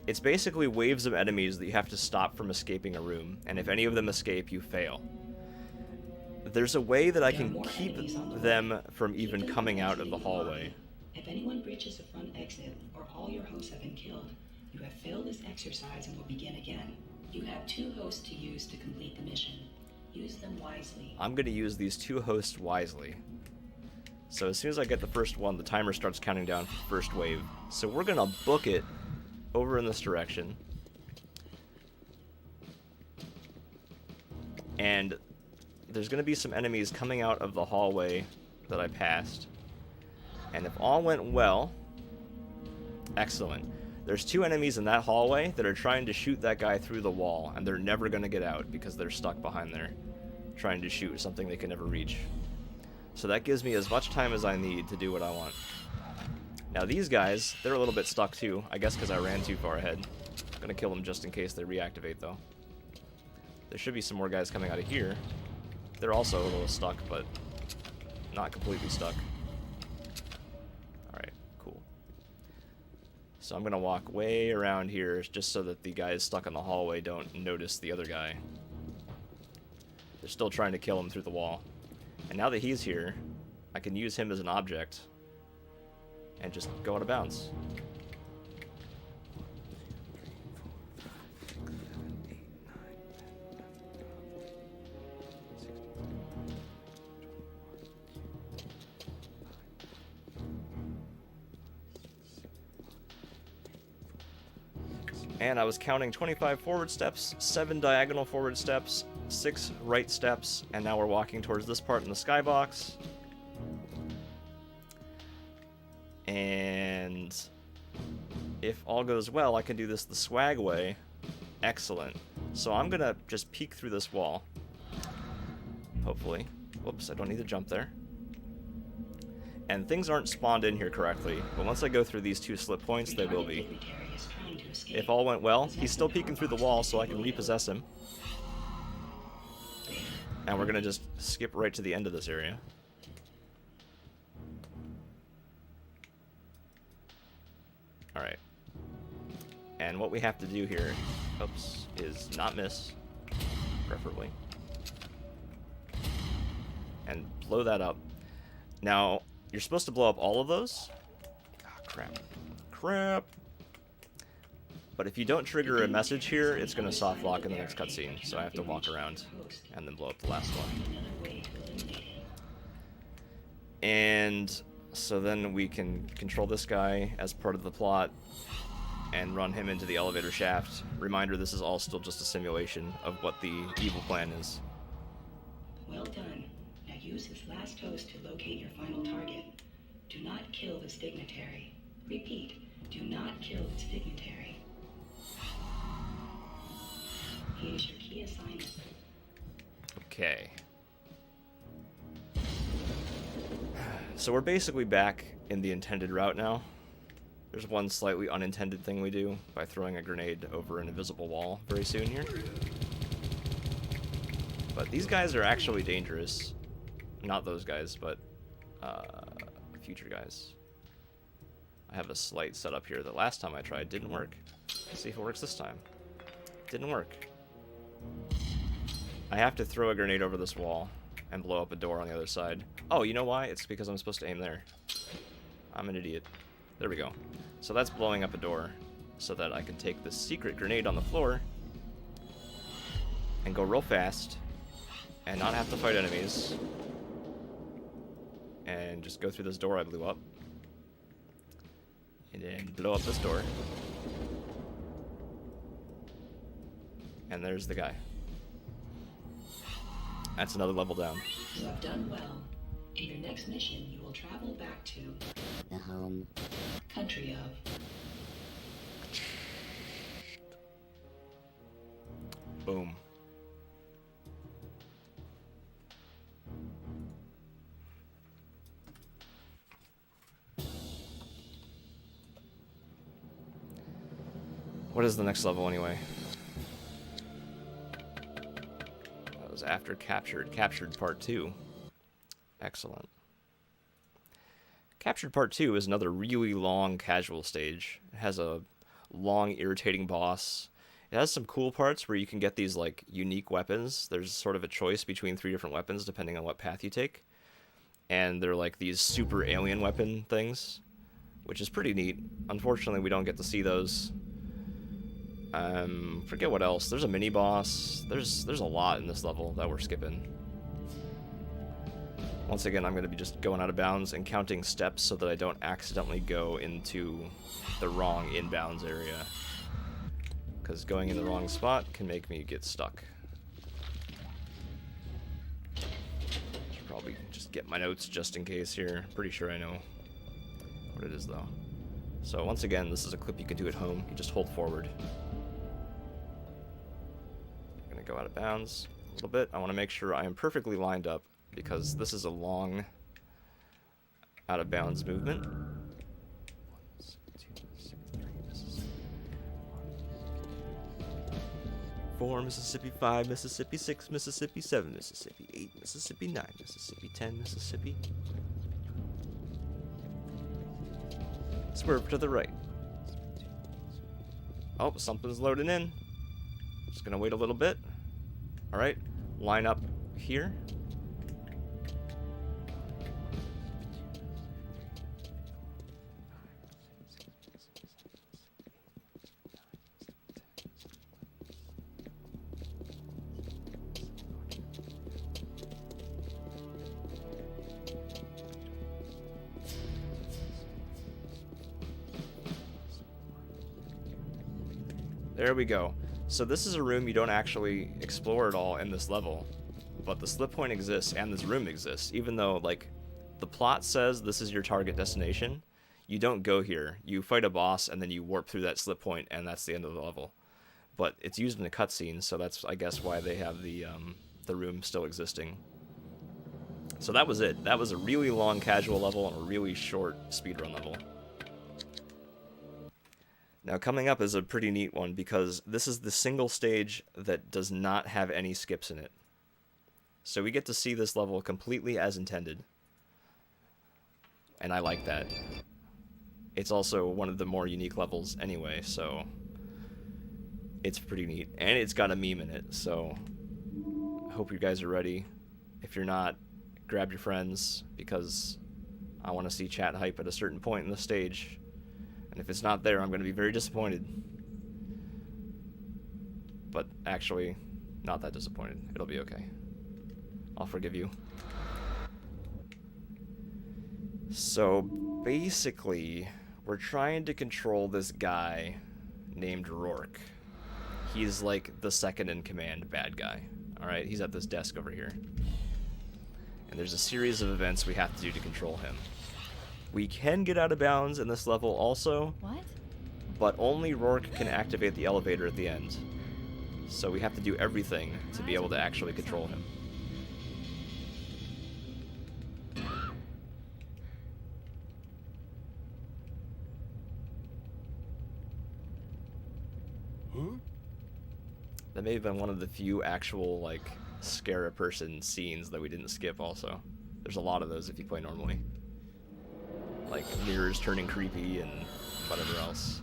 A: It's basically waves of enemies that you have to stop from escaping a room, and if any of them escape, you fail. There's a way that I can keep them from even coming out of the hallway.
C: If anyone breaches the front exit, or all your hosts have been killed, you have failed this exercise and will begin again. You have 2 hosts to use to complete the mission. Use them wisely.
A: I'm going to use these 2 hosts wisely. So as soon as I get the first one, the timer starts counting down for the first wave. So we're going to book it over in this direction. And there's going to be some enemies coming out of the hallway that I passed. And if all went well, excellent. There's 2 enemies in that hallway that are trying to shoot that guy through the wall, and they're never going to get out because they're stuck behind there trying to shoot something they can never reach. So that gives me as much time as I need to do what I want. Now these guys, they're a little bit stuck too, I guess because I ran too far ahead. I'm going to kill them just in case they reactivate though. There should be some more guys coming out of here. They're also a little stuck, but not completely stuck. Alright, cool. So I'm going to walk way around here just so that the guys stuck in the hallway don't notice the other guy. They're still trying to kill him through the wall. And now that he's here, I can use him as an object and just go out of bounds. And I was counting 25 forward steps, 7 diagonal forward steps, 6 right steps, and now we're walking towards this part in the skybox. And if all goes well, I can do this the swag way. Excellent. So I'm gonna just peek through this wall. Hopefully. Whoops, I don't need to jump there. And things aren't spawned in here correctly, but once I go through these 2 slip points, they will be. If all went well, he's still peeking through the wall, so I can repossess him. And we're gonna just skip right to the end of this area. Alright. And what we have to do here, oops, is not miss, preferably. And blow that up. Now, you're supposed to blow up all of those. Ah, crap. Crap! But if you don't trigger a message here, it's going to soft lock in the next cutscene, so I have to walk around and then blow up the last one. And so then we can control this guy as part of the plot and run him into the elevator shaft. Reminder, this is all still just a simulation of what the evil plan is.
C: Well done. Now use this last host to locate your final target. Do not kill this dignitary. Repeat, do not kill this dignitary. He is your key assignment.
A: Okay. So we're basically back in the intended route now. There's one slightly unintended thing we do by throwing a grenade over an invisible wall very soon here. But these guys are actually dangerous. Not those guys, but future guys. I have a slight setup here that last time I tried didn't work. Let's see if it works this time. Didn't work. I have to throw a grenade over this wall and blow up a door on the other side. Oh, you know why? It's because I'm supposed to aim there. I'm an idiot. There we go. So that's blowing up a door so that I can take this secret grenade on the floor and go real fast and not have to fight enemies and just go through this door I blew up and then blow up this door. And there's the guy. That's another level down.
C: You have done well. In your next mission, you will travel back to the home country of.
A: Boom. What is the next level anyway? That was after Captured. Captured Part 2. Excellent. Captured Part 2 is another really long casual stage. It has a long, irritating boss. It has some cool parts where you can get these, like, unique weapons. There's sort of a choice between 3 different weapons depending on what path you take. And they're, like, these super alien weapon things, which is pretty neat. Unfortunately, we don't get to see those. Forget what else. There's a mini-boss. There's a lot in this level that we're skipping. Once again, I'm going to be just going out of bounds and counting steps so that I don't accidentally go into the wrong inbounds area. Because going in the wrong spot can make me get stuck. Should probably just get my notes just in case here. Pretty sure I know what it is though. So once again, this is a clip you can do at home. You just hold forward. I'm going to go out of bounds a little bit. I want to make sure I am perfectly lined up, because this is a long out of bounds movement. 4 Mississippi, 5 Mississippi, 6 Mississippi, 7 Mississippi, 8 Mississippi, 9 Mississippi, 10 Mississippi. Swerve to the right. Oh, something's loading in. Just gonna wait a little bit. Alright, line up here. There we go. So this is a room you don't actually explore at all in this level, but the slip point exists and this room exists, even though, like, the plot says this is your target destination. you don't go here. You fight a boss, and then you warp through that slip point, and that's the end of the level. But it's used in a cutscene, so that's, I guess, why they have the room still existing. So that was it. That was a really long casual level and a really short speedrun level. Now coming up is a pretty neat one, because this is the single stage that does not have any skips in it. So we get to see this level completely as intended. And I like that. It's also one of the more unique levels anyway, so it's pretty neat. And it's got a meme in it, so I hope you guys are ready. If you're not, grab your friends, because I want to see chat hype at a certain point in the stage. And if it's not there, I'm going to be very disappointed. But actually, not that disappointed. It'll be okay. I'll forgive you. So, basically, we're trying to control this guy named Rourke. He's like the second-in-command bad guy. Alright, he's at this desk over here. And there's a series of events we have to do to control him. We can get out of bounds in this level also.
D: What?
A: But only Rourke can activate the elevator at the end. So we have to do everything to be able to actually control him. That may have been one of the few actual, like, scare a person scenes that we didn't skip also. There's a lot of those if you play normally. Like mirrors turning creepy and whatever else.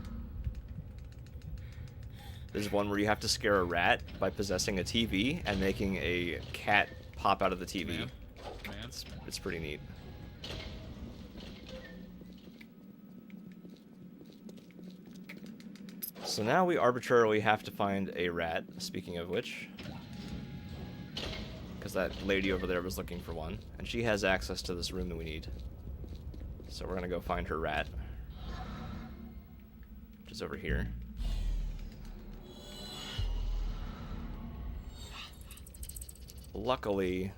A: There's one where you have to scare a rat by possessing a TV and making a cat pop out of the TV.
E: Man.
A: It's pretty neat. So now we arbitrarily have to find a rat, speaking of which. Because that lady over there was looking for one, and she has access to this room that we need. So we're gonna go find her rat, which is over here. Luckily,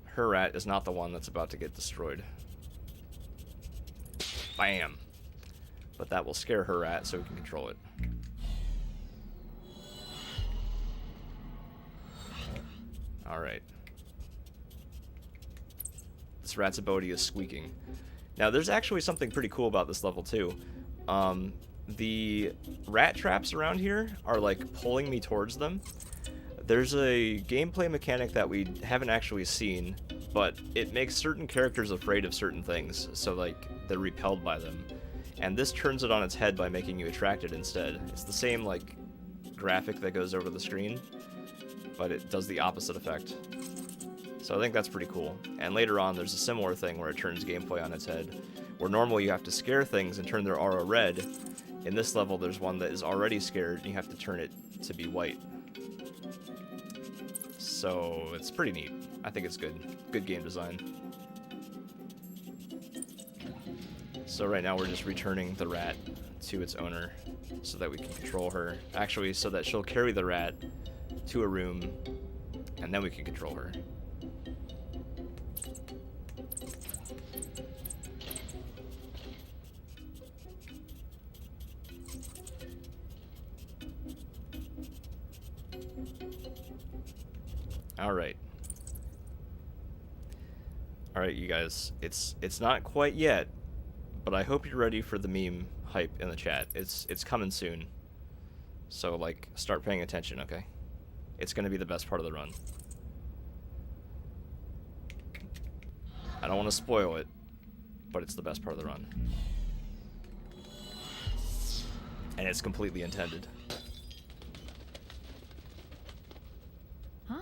A: her rat is not the one that's about to get destroyed. Bam! But that will scare her rat so we can control it. Alright. This rat's ability is squeaking. Now, there's actually something pretty cool about this level, too. The rat traps around here are, like, pulling me towards them. There's a gameplay mechanic that we haven't actually seen, but it makes certain characters afraid of certain things, so, like, they're repelled by them. And this turns it on its head by making you attracted instead. It's the same, like, graphic that goes over the screen, but it does the opposite effect. So I think that's pretty cool. And later on, there's a similar thing where it turns gameplay on its head, where normally you have to scare things and turn their aura red. In this level, there's one that is already scared, and you have to turn it to be white. So it's pretty neat. I think it's good. Good game design. So right now we're just returning the rat to its owner so that we can control her. Actually, so that she'll carry the rat to a room, and then we can control her. Alright. Alright, you guys. It's not quite yet, but I hope you're ready for the meme hype in the chat. It's coming soon. So, like, start paying attention, okay? It's gonna be the best part of the run. I don't want to spoil it, but it's the best part of the run. And it's completely intended.
D: Huh?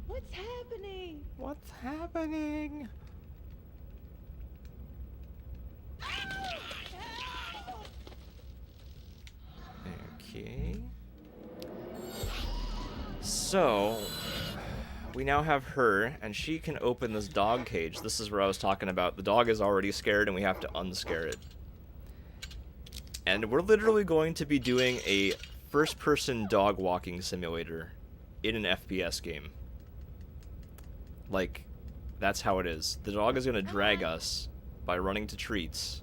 F: What's happening?
A: What's happening? Okay. So, we now have her, and she can open this dog cage. This is where I was talking about. The dog is already scared, and we have to unscare it. And we're literally going to be doing a first-person dog walking simulator in an FPS game. Like, that's how it is. The dog is going to drag us by running to treats,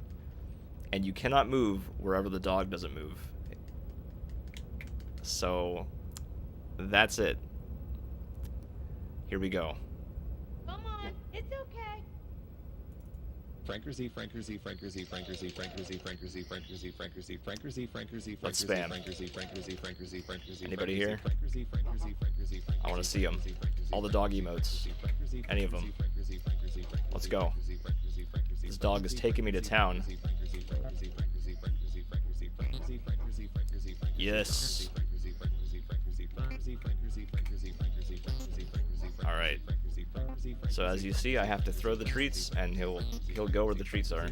A: and you cannot move wherever the dog doesn't move. So, that's it. Here we go.
F: Come on, it's okay.
E: Frankersy, Frankersy, Frankersy, Frankersy, Frankersy, Frankersy, Frankersy, Frankersy, Frankersy, Frankersy,
A: Let's
E: Frankersy,
A: spam.
E: Frankersy, Frankersy, Frankersy, Frankersy.
A: Anybody here?
E: Frankersy, Frankersy, Frankersy, Frankersy.
A: I want to see them. All the dog emotes. Any of them. Let's go. This dog is taking me to town. Yes. Alright. So as you see, I have to throw the treats, and he'll go where the treats are.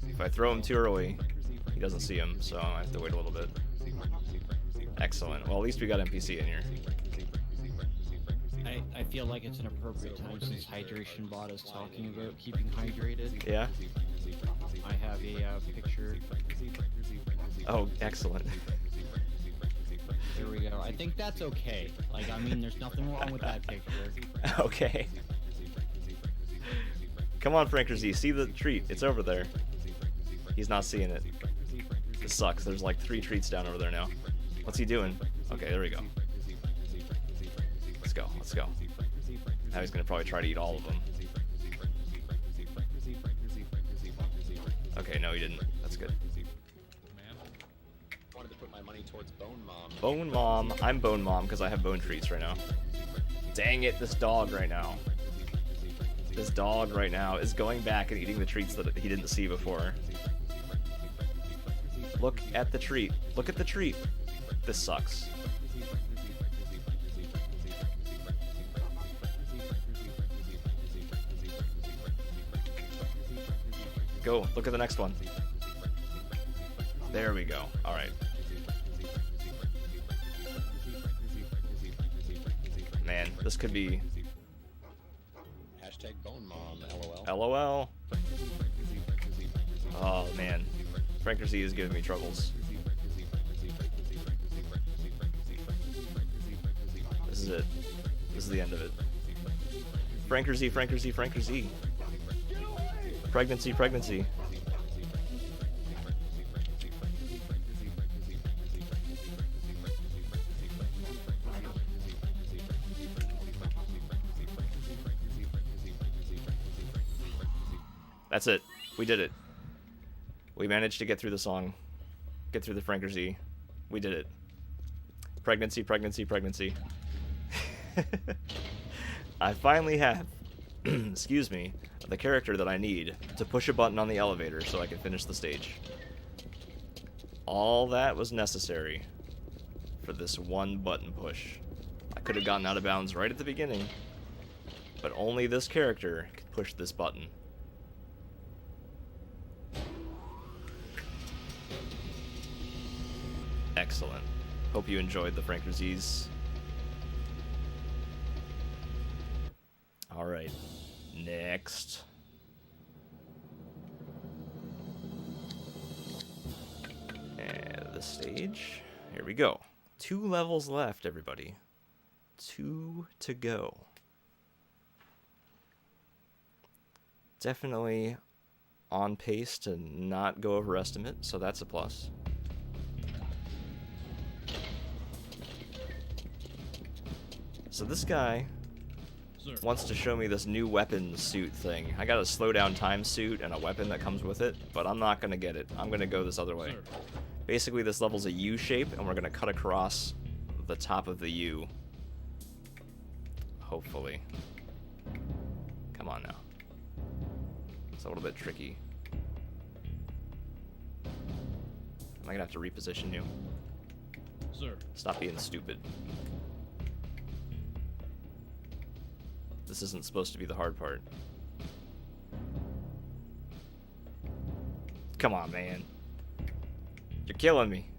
A: If I throw him too early, he doesn't see him, so I have to wait a little bit. Excellent. Well, at least we got NPC in here.
B: I feel like it's an appropriate time since Hydration Bot is talking about keeping hydrated.
A: Yeah?
B: I have a picture.
A: Oh, excellent.
B: Here we go. I think that's okay. Like, I mean, there's nothing wrong with that picture.
A: Okay. Come on, Frankersy, see the treat. It's over there. He's not seeing it. This sucks. There's like 3 treats down over there now. What's he doing? Okay, there we go. Let's go. Let's go. Now he's gonna probably try to eat all of them. Okay, no, he didn't. That's good.
E: Wanted to put my money towards Bone Mom.
A: Bone Mom. I'm Bone Mom because I have bone treats right now. Dang it, this dog right now. This dog right now is going back and eating the treats that he didn't see before. Look at the treat. Look at the treat. This sucks. Go. Look at the next one. There we go. All right. Man, this could be
E: Hashtag Bone Mom, LOL.
A: LOL. Oh man, Frankersy is giving me troubles. This is it. This is the end of it. Frankersy, Frankersy, Frankersy. Pregnancy, pregnancy. That's it. We did it. We managed to get through the song. Get through the Frankersy. We did it. Pregnancy, pregnancy, pregnancy. I finally have, excuse me, the character that I need to push a button on the elevator so I can finish the stage. All that was necessary for this one button push. I could have gotten out of bounds right at the beginning, but only this character could push this button. Excellent. Hope you enjoyed the Frankersies. Alright, next. And the stage. Here we go. 2 levels left, everybody. 2 to go. Definitely on pace to not go over estimate, so that's a plus. So this guy wants to show me this new weapon suit thing. I got a slow down time suit and a weapon that comes with it, but I'm not going to get it. I'm going to go this other way. Basically, this level's a U shape, and we're going to cut across the top of the U. Hopefully. Come on now. It's a little bit tricky. Am I going to have to reposition you?
G: Sir.
A: Stop being stupid. This isn't supposed to be the hard part. Come on, man. You're killing me.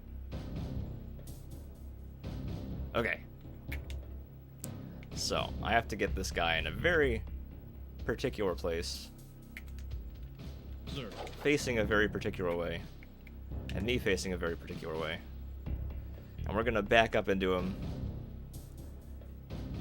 A: Okay. So, I have to get this guy in a very particular place.
G: Sir.
A: facing a very particular way. And me facing a very particular way. And we're gonna back up into him.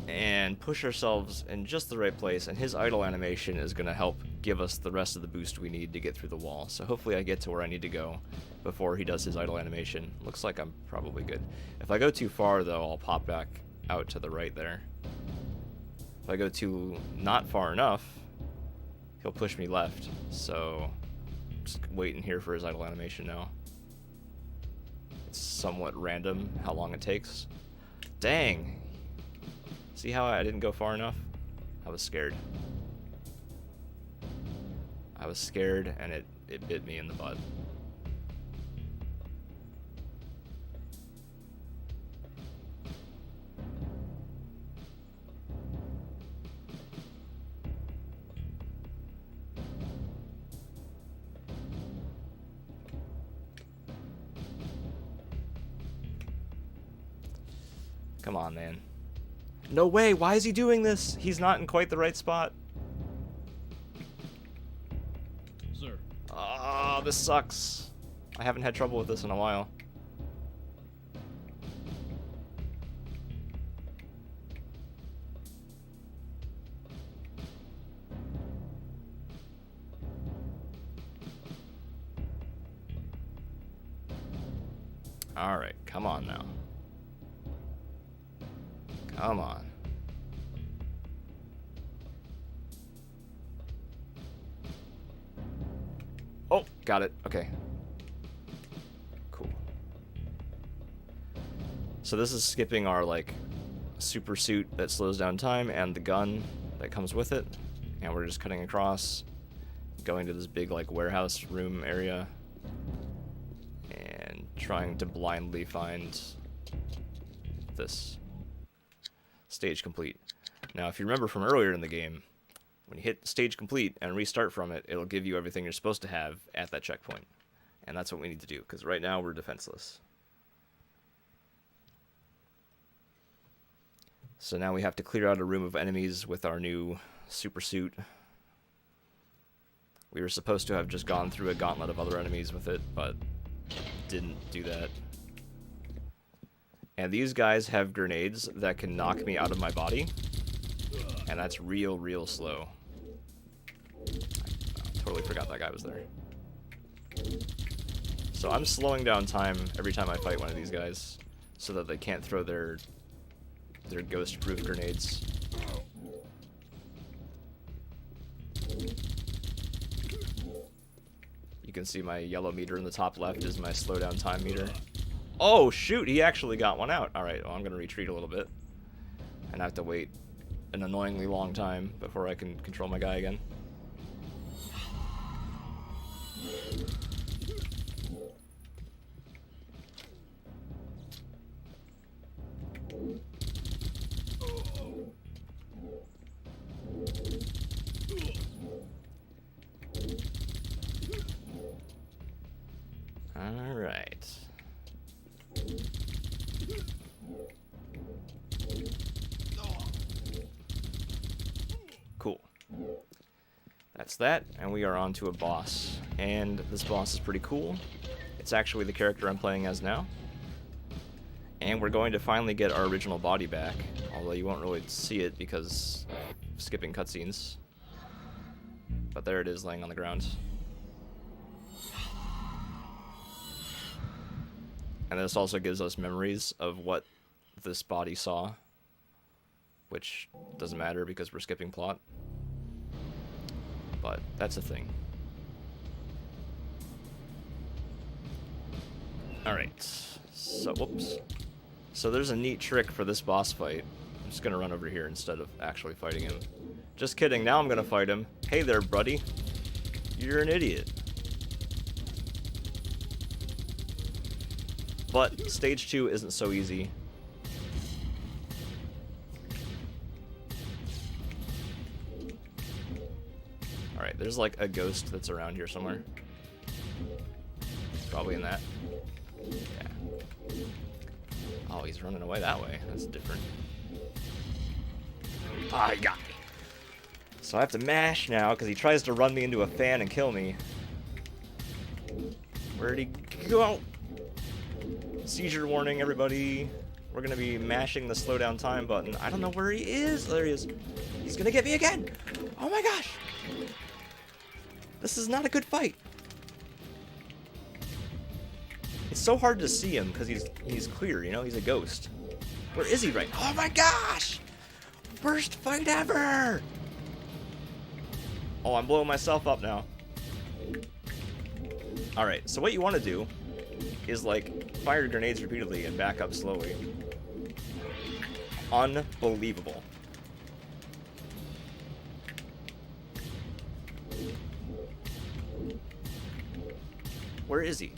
A: And push ourselves in just the right place. And his idle animation is gonna help give us the rest of the boost we need to get through the wall. So hopefully I get to where I need to go before he does his idle animation. Looks like I'm probably good. If I go too far, though, I'll pop back out to the right there. If I go too not far enough, he'll push me left. So just waiting here for his idle animation now. It's somewhat random how long it takes. Dang! See how I didn't go far enough? I was scared. I was scared and it bit me in the butt. Come on, man. No way! Why is he doing this? He's not in quite the right spot.
G: Sir.
A: Oh, this sucks. I haven't had trouble with this in a while. Alright, come on now. Come on. Oh, got it. Okay. Cool. So this is skipping our, like, super suit that slows down time and the gun that comes with it. And we're just cutting across, going to this big, like, warehouse room area. And trying to blindly find this. Stage complete. Now, if you remember from earlier in the game, when you hit stage complete and restart from it, it'll give you everything you're supposed to have at that checkpoint. And that's what we need to do, because right now we're defenseless. So now we have to clear out a room of enemies with our new super suit. We were supposed to have just gone through a gauntlet of other enemies with it, but didn't do that. And these guys have grenades that can knock me out of my body. And that's real slow. I totally forgot that guy was there. So I'm slowing down time every time I fight one of these guys, so that they can't throw their ghost-proof grenades. You can see my yellow meter in the top left is my slowdown time meter. Oh, shoot, he actually got one out. Alright, well, I'm going to retreat a little bit. And I have to wait an annoyingly long time before I can control my guy again. Alright. Cool. That's that, and we are on to a boss. And this boss is pretty cool. It's actually the character I'm playing as now. And we're going to finally get our original body back, although you won't really see it because of skipping cutscenes. But there it is, laying on the ground. And this also gives us memories of what this body saw, which doesn't matter because we're skipping plot. But that's a thing. Alright, so, whoops. So there's a neat trick for this boss fight. I'm just gonna run over here instead of actually fighting him. Just kidding, now I'm gonna fight him. Hey there, buddy. You're an idiot. But stage 2 isn't so easy. Alright, there's like a ghost that's around here somewhere. Probably in that. Yeah. Oh, he's running away that way. That's different. Ah, he got me. So I have to mash now because he tries to run me into a fan and kill me. Where'd he go? Seizure warning, everybody. We're gonna be mashing the slow down time button. I don't know where he is. There he is. He's gonna get me again. Oh my gosh. This is not a good fight. It's so hard to see him because he's clear, you know? He's a ghost. Where is he right now? Oh my gosh! Worst fight ever! Oh, I'm blowing myself up now. Alright, so what you want to do is, like, fire grenades repeatedly and back up slowly. Unbelievable. Where is he?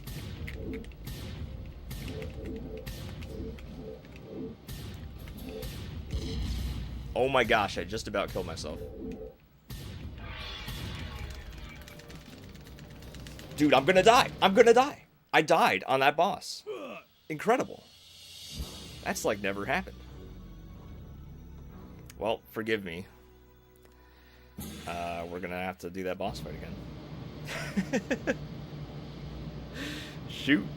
A: Oh my gosh, I just about killed myself. Dude, I'm gonna die. I'm gonna die. I died on that boss. Incredible. That's like never happened. Well, forgive me. We're gonna have to do that boss fight again. Shoot.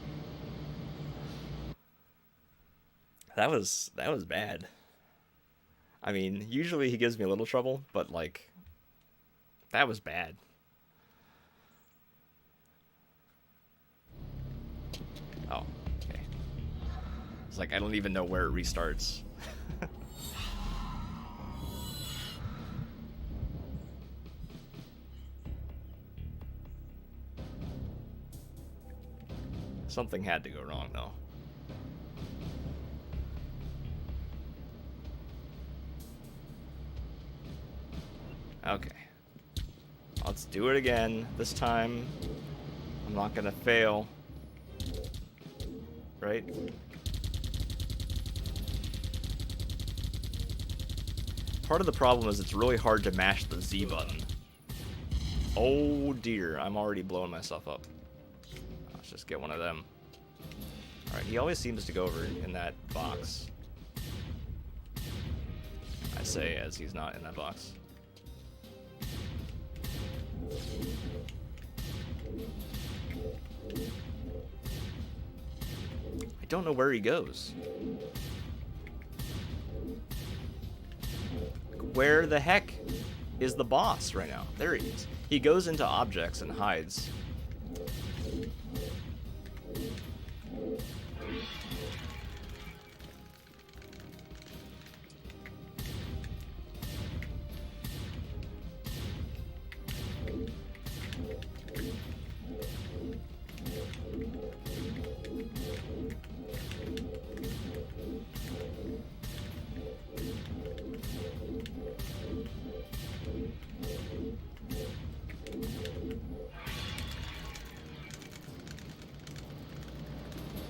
A: That was bad. I mean, usually he gives me a little trouble, but like, that was bad. Oh, okay. It's like, I don't even know where it restarts. Something had to go wrong, though. Okay. Let's do it again. This time, I'm not gonna fail. Right? Part of the problem is it's really hard to mash the Z button. Oh dear, I'm already blowing myself up. Let's just get one of them. Alright, he always seems to go over in that box. I say as he's not in that box. I don't know where he goes. Where the heck is the boss right now? There he is. He goes into objects and hides.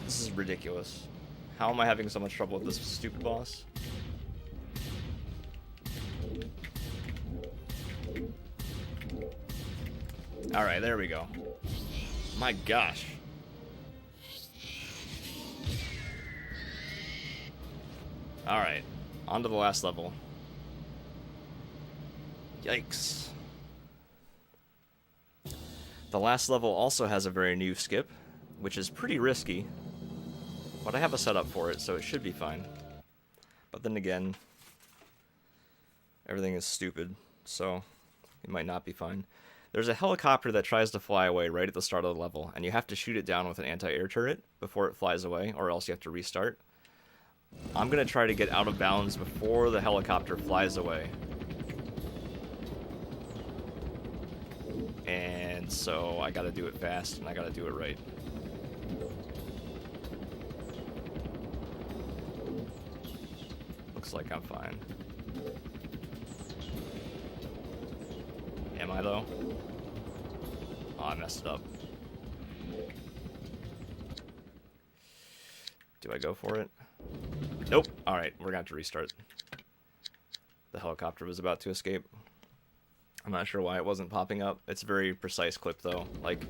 A: This is ridiculous. How am I having so much trouble with this stupid boss? Alright, there we go. My gosh. Alright, on to the last level. Yikes. The last level also has a very new skip, which is pretty risky. But I have a setup for it, so it should be fine. But then again, everything is stupid, so it might not be fine. There's a helicopter that tries to fly away right at the start of the level, and you have to shoot it down with an anti-air turret before it flies away, or else you have to restart. I'm going to try to get out of bounds before the helicopter flies away. And so I got to do it fast, and I got to do it right. Looks like I'm fine. Am I, though? Oh, I messed it up. Do I go for it? Nope. Alright, we're gonna have to restart. The helicopter was about to escape. I'm not sure why it wasn't popping up. It's a very precise clip, though. Like,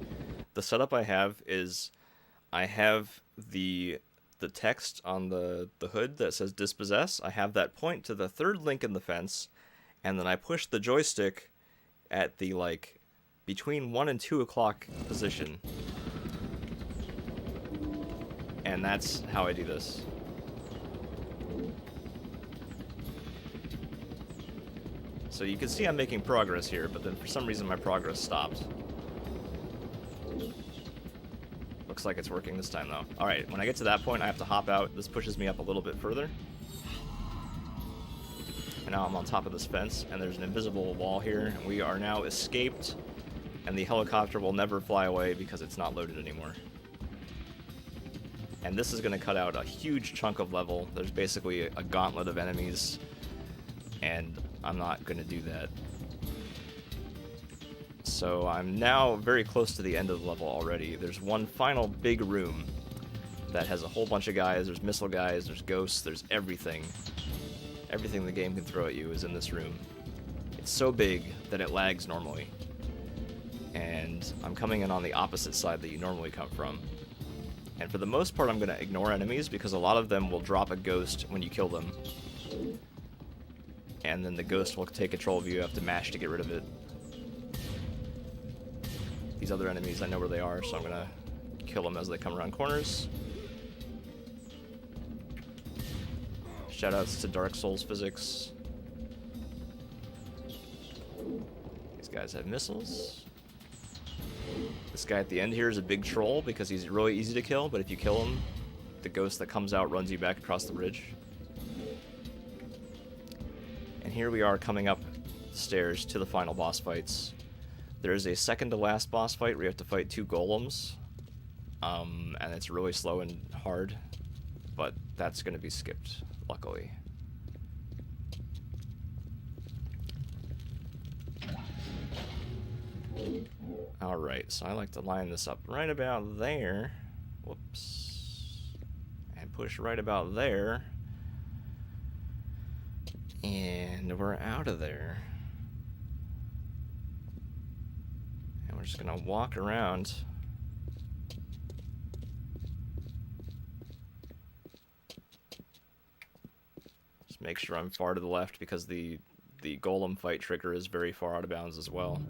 A: the setup I have is I have the text on the hood that says dispossess. I have that point to the third link in the fence, and then I push the joystick at the, like, between 1 and 2 o'clock position. And that's how I do this. So you can see I'm making progress here, but then for some reason my progress stopped. Looks like it's working this time though. Alright, when I get to that point I have to hop out. This pushes me up a little bit further. And now I'm on top of this fence, and there's an invisible wall here, and we are now escaped, and the helicopter will never fly away because it's not loaded anymore. And this is going to cut out a huge chunk of level. There's basically a gauntlet of enemies, and I'm not going to do that. So I'm now very close to the end of the level already. There's one final big room that has a whole bunch of guys. There's missile guys, there's ghosts, there's everything. Everything the game can throw at you is in this room. It's so big that it lags normally. And I'm coming in on the opposite side that you normally come from. And for the most part, I'm going to ignore enemies because a lot of them will drop a ghost when you kill them. And then the ghost will take control of you. You have to mash to get rid of it. These other enemies, I know where they are, so I'm going to kill them as they come around corners. Shoutouts to Dark Souls physics. These guys have missiles. This guy at the end here is a big troll because he's really easy to kill, but if you kill him, the ghost that comes out runs you back across the bridge. And here we are coming up the stairs to the final boss fights. There is a second to last boss fight where you have to fight 2 golems. And it's really slow and hard, but that's going to be skipped, luckily. Alright, so I like to line this up right about there. Whoops. And push right about there. And we're out of there. And we're just gonna walk around. Just make sure I'm far to the left because the golem fight trigger is very far out of bounds as well.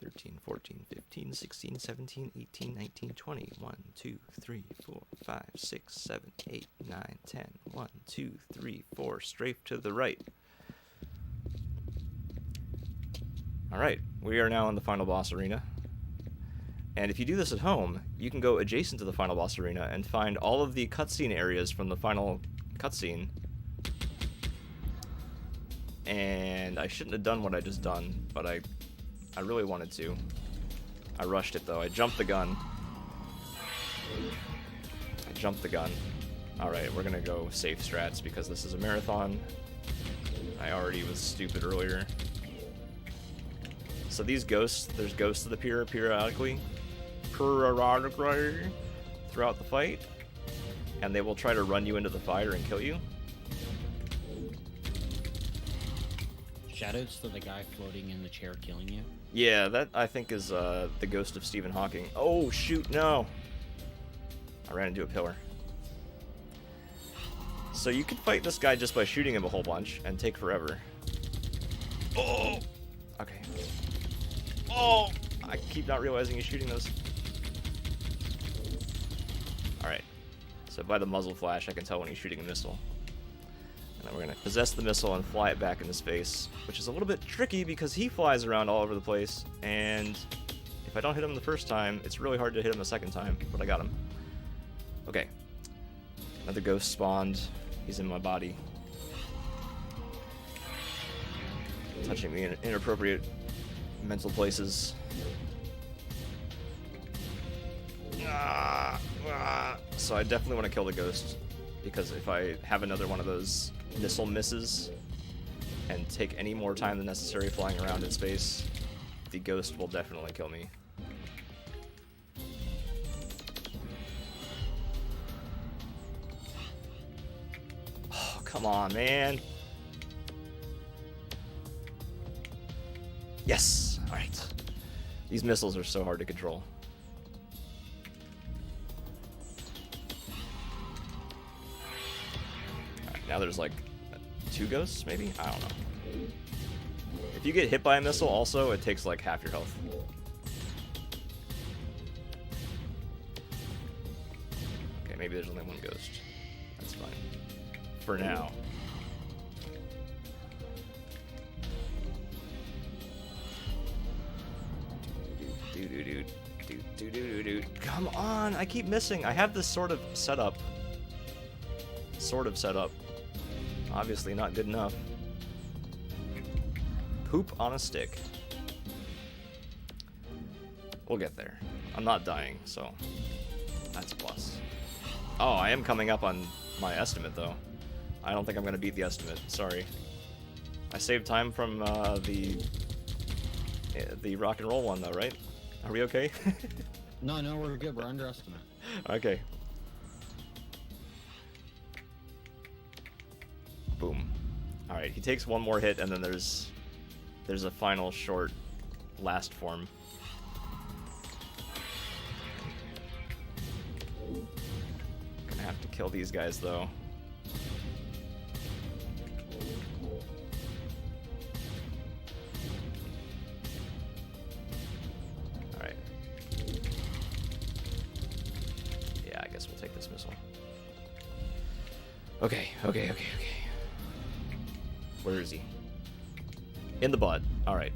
A: 13, 14, 15, 16, 17, 18, 19, 20. 1, 2, 3, 4, 5, 6, 7, 8, 9, 10. 1, 2, 3, 4. Strafe to the right. Alright, we are now in the final boss arena. And if you do this at home, you can go adjacent to the final boss arena and find all of the cutscene areas from the final cutscene. And I shouldn't have done what I just done, but I really wanted to. I rushed it though. I jumped the gun. Alright, we're gonna go safe strats because this is a marathon. I already was stupid earlier. So these ghosts, there's ghosts that appear periodically throughout the fight, and they will try to run you into the fire and kill you.
B: Shadows to the guy floating in the chair killing you?
A: Yeah, that I think is the ghost of Stephen Hawking. Oh shoot, no! I ran into a pillar. So you can fight this guy just by shooting him a whole bunch and take forever. Oh! Okay. Oh! I keep not realizing he's shooting those. Alright. So by the muzzle flash, I can tell when he's shooting a missile. And then we're going to possess the missile and fly it back in his face, which is a little bit tricky because he flies around all over the place, and if I don't hit him the first time, it's really hard to hit him the second time, but I got him. Okay. Another ghost spawned. He's in my body. Touching me in inappropriate mental places. So I definitely want to kill the ghost, because if I have another one of those missile misses and take any more time than necessary flying around in space, the ghost will definitely kill me. Oh, come on, man. Yes! Alright. These missiles are so hard to control. Alright, now there's like 2 ghosts, maybe? I don't know. If you get hit by a missile also, it takes like half your health. maybe there's only one ghost. That's fine. For now. Come on, I keep missing. I have this sort of setup. Obviously not good enough. Poop on a stick. We'll get there. I'm not dying, so that's a plus. Oh, I am coming up on my estimate, though. I don't think I'm going to beat the estimate. Sorry. I saved time from the rock and roll one, though, right? Are we okay?
B: No, we're good. We're underestimate.
A: Okay. Boom. Alright, he takes one more hit, and then there's a final short last form. Gonna have to kill these guys, though. Alright. Yeah, I guess we'll take this missile. Okay. Where is he? In the butt. Alright.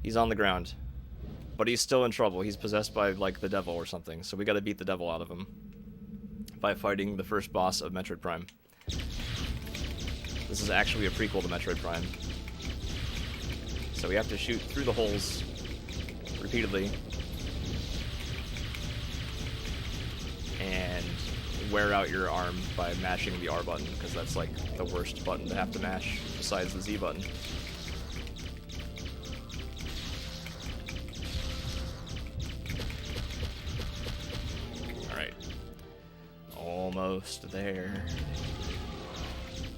A: He's on the ground. But he's still in trouble. He's possessed by, like, the devil or something. So we gotta beat the devil out of him. By fighting the first boss of Metroid Prime. This is actually a prequel to Metroid Prime. So we have to shoot through the holes repeatedly. And wear out your arm by mashing the R button, because that's like the worst button to have to mash besides the Z button. Alright. Almost there.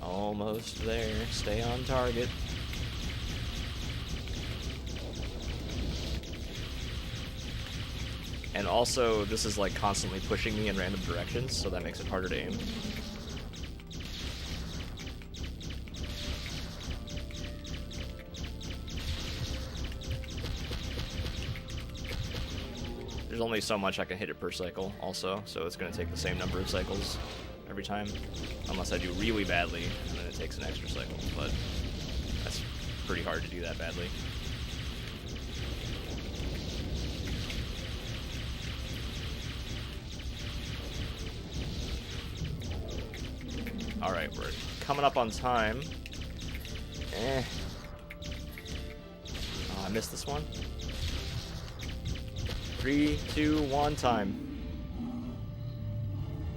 A: Almost there. Stay on target. And also, this is like constantly pushing me in random directions, so that makes it harder to aim. There's only so much I can hit it per cycle, also, so it's going to take the same number of cycles every time. Unless I do really badly, and then it takes an extra cycle, but that's pretty hard to do that badly. Alright, we're coming up on time. Oh, I missed this one. 3, 2, 1, time.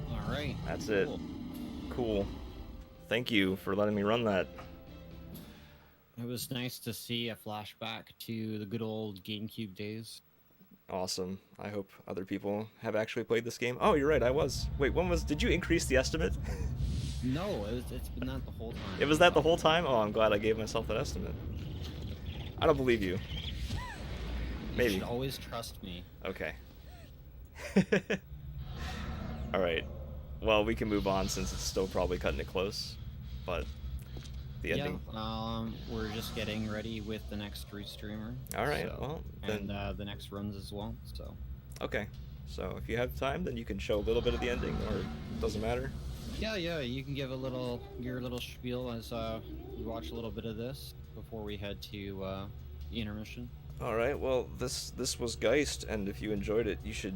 B: Alright.
A: That's it. Cool. Thank you for letting me run that.
B: It was nice to see a flashback to the good old GameCube days.
A: Awesome. I hope other people have actually played this game. Oh, you're right, I was. Wait, did you increase the estimate?
B: No, it's been that the whole time.
A: It was that the whole time? Oh, I'm glad I gave myself that estimate. I don't believe you. Maybe.
B: You should always trust me.
A: Okay. Alright. Well, we can move on since it's still probably cutting it close. But the ending.
B: Yeah, we're just getting ready with the next restreamer.
A: Alright,
B: so,
A: well, then...
B: And the next runs as well, so...
A: Okay. So if you have time, then you can show a little bit of the ending, or it doesn't matter.
B: Yeah, you can give your little spiel as we watch a little bit of this before we head to the intermission.
A: All right. Well, this was Geist, and if you enjoyed it, you should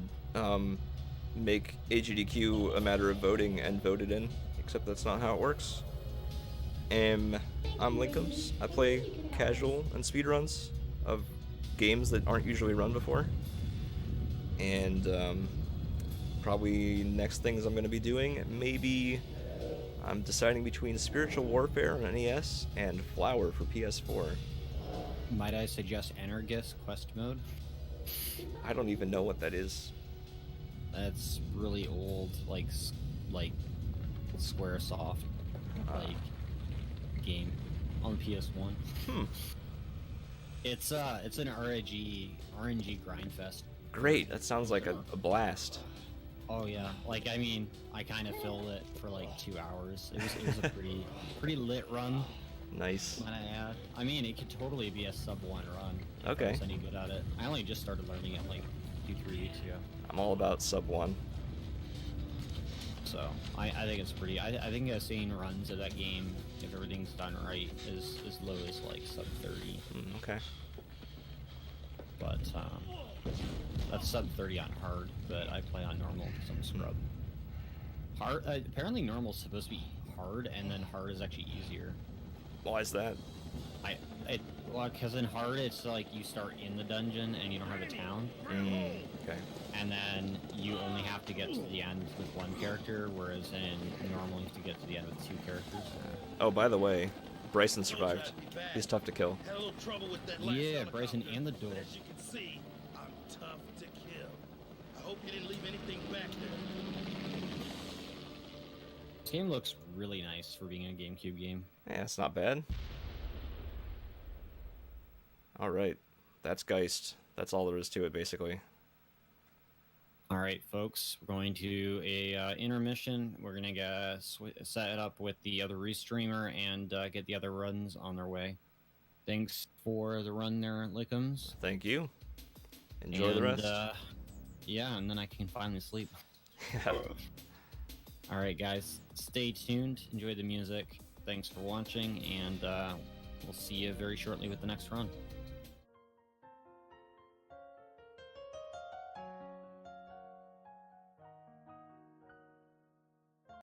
A: make AGDQ a matter of voting and vote it in. Except that's not how it works. I'm Linkums. I play casual and speedruns of games that aren't usually run before, and probably next things I'm going to be doing, maybe I'm deciding between Spiritual Warfare on NES and Flower for PS4.
B: Might I suggest Energus Quest Mode?
A: I don't even know what that is.
B: That's really old, like SquareSoft game on PS1. It's an RNG grind fest.
A: Great, that sounds like a blast.
B: Oh yeah, like I mean, I kind of filled it for like 2 hours. It was a pretty lit run.
A: Nice.
B: Might I add? I mean, it could totally be a sub 1 run. If
A: Okay.
B: I was any good at it. I only just started learning it like 2-3 weeks ago.
A: I'm all about sub 1.
B: So I think it's pretty. I think seeing runs of that game, if everything's done right, is as low as like sub 30.
A: Okay.
B: But that's sub 30 on hard. But I play on normal because I'm a scrub. Hard. Apparently normal's supposed to be hard, and then hard is actually easier.
A: Why is that?
B: Well, because in hard it's like you start in the dungeon and you don't have a town.
A: Okay.
B: And then you only have to get to the end with one character, whereas in normal you have to get to the end with 2 characters.
A: Oh, by the way, Bryson survived. He's tough to kill.
G: Had a little trouble with that
B: Yeah,
G: last
B: Bryson
G: helicopter.
B: and the duel.
G: As you can see, I'm tough to kill. I hope you didn't leave anything back there.
B: This game looks really nice for being a GameCube game.
A: Yeah, it's not bad. Alright, that's Geist. That's all there is to it, basically.
B: All right, folks, we're going to a intermission. We're going to set it up with the other restreamer and get the other runs on their way. Thanks for the run there, Lickums.
A: Thank you. Enjoy the rest.
B: Yeah, and then I can finally sleep.
A: Yeah.
B: All right, guys, stay tuned. Enjoy the music. Thanks for watching, and we'll see you very shortly with the next run.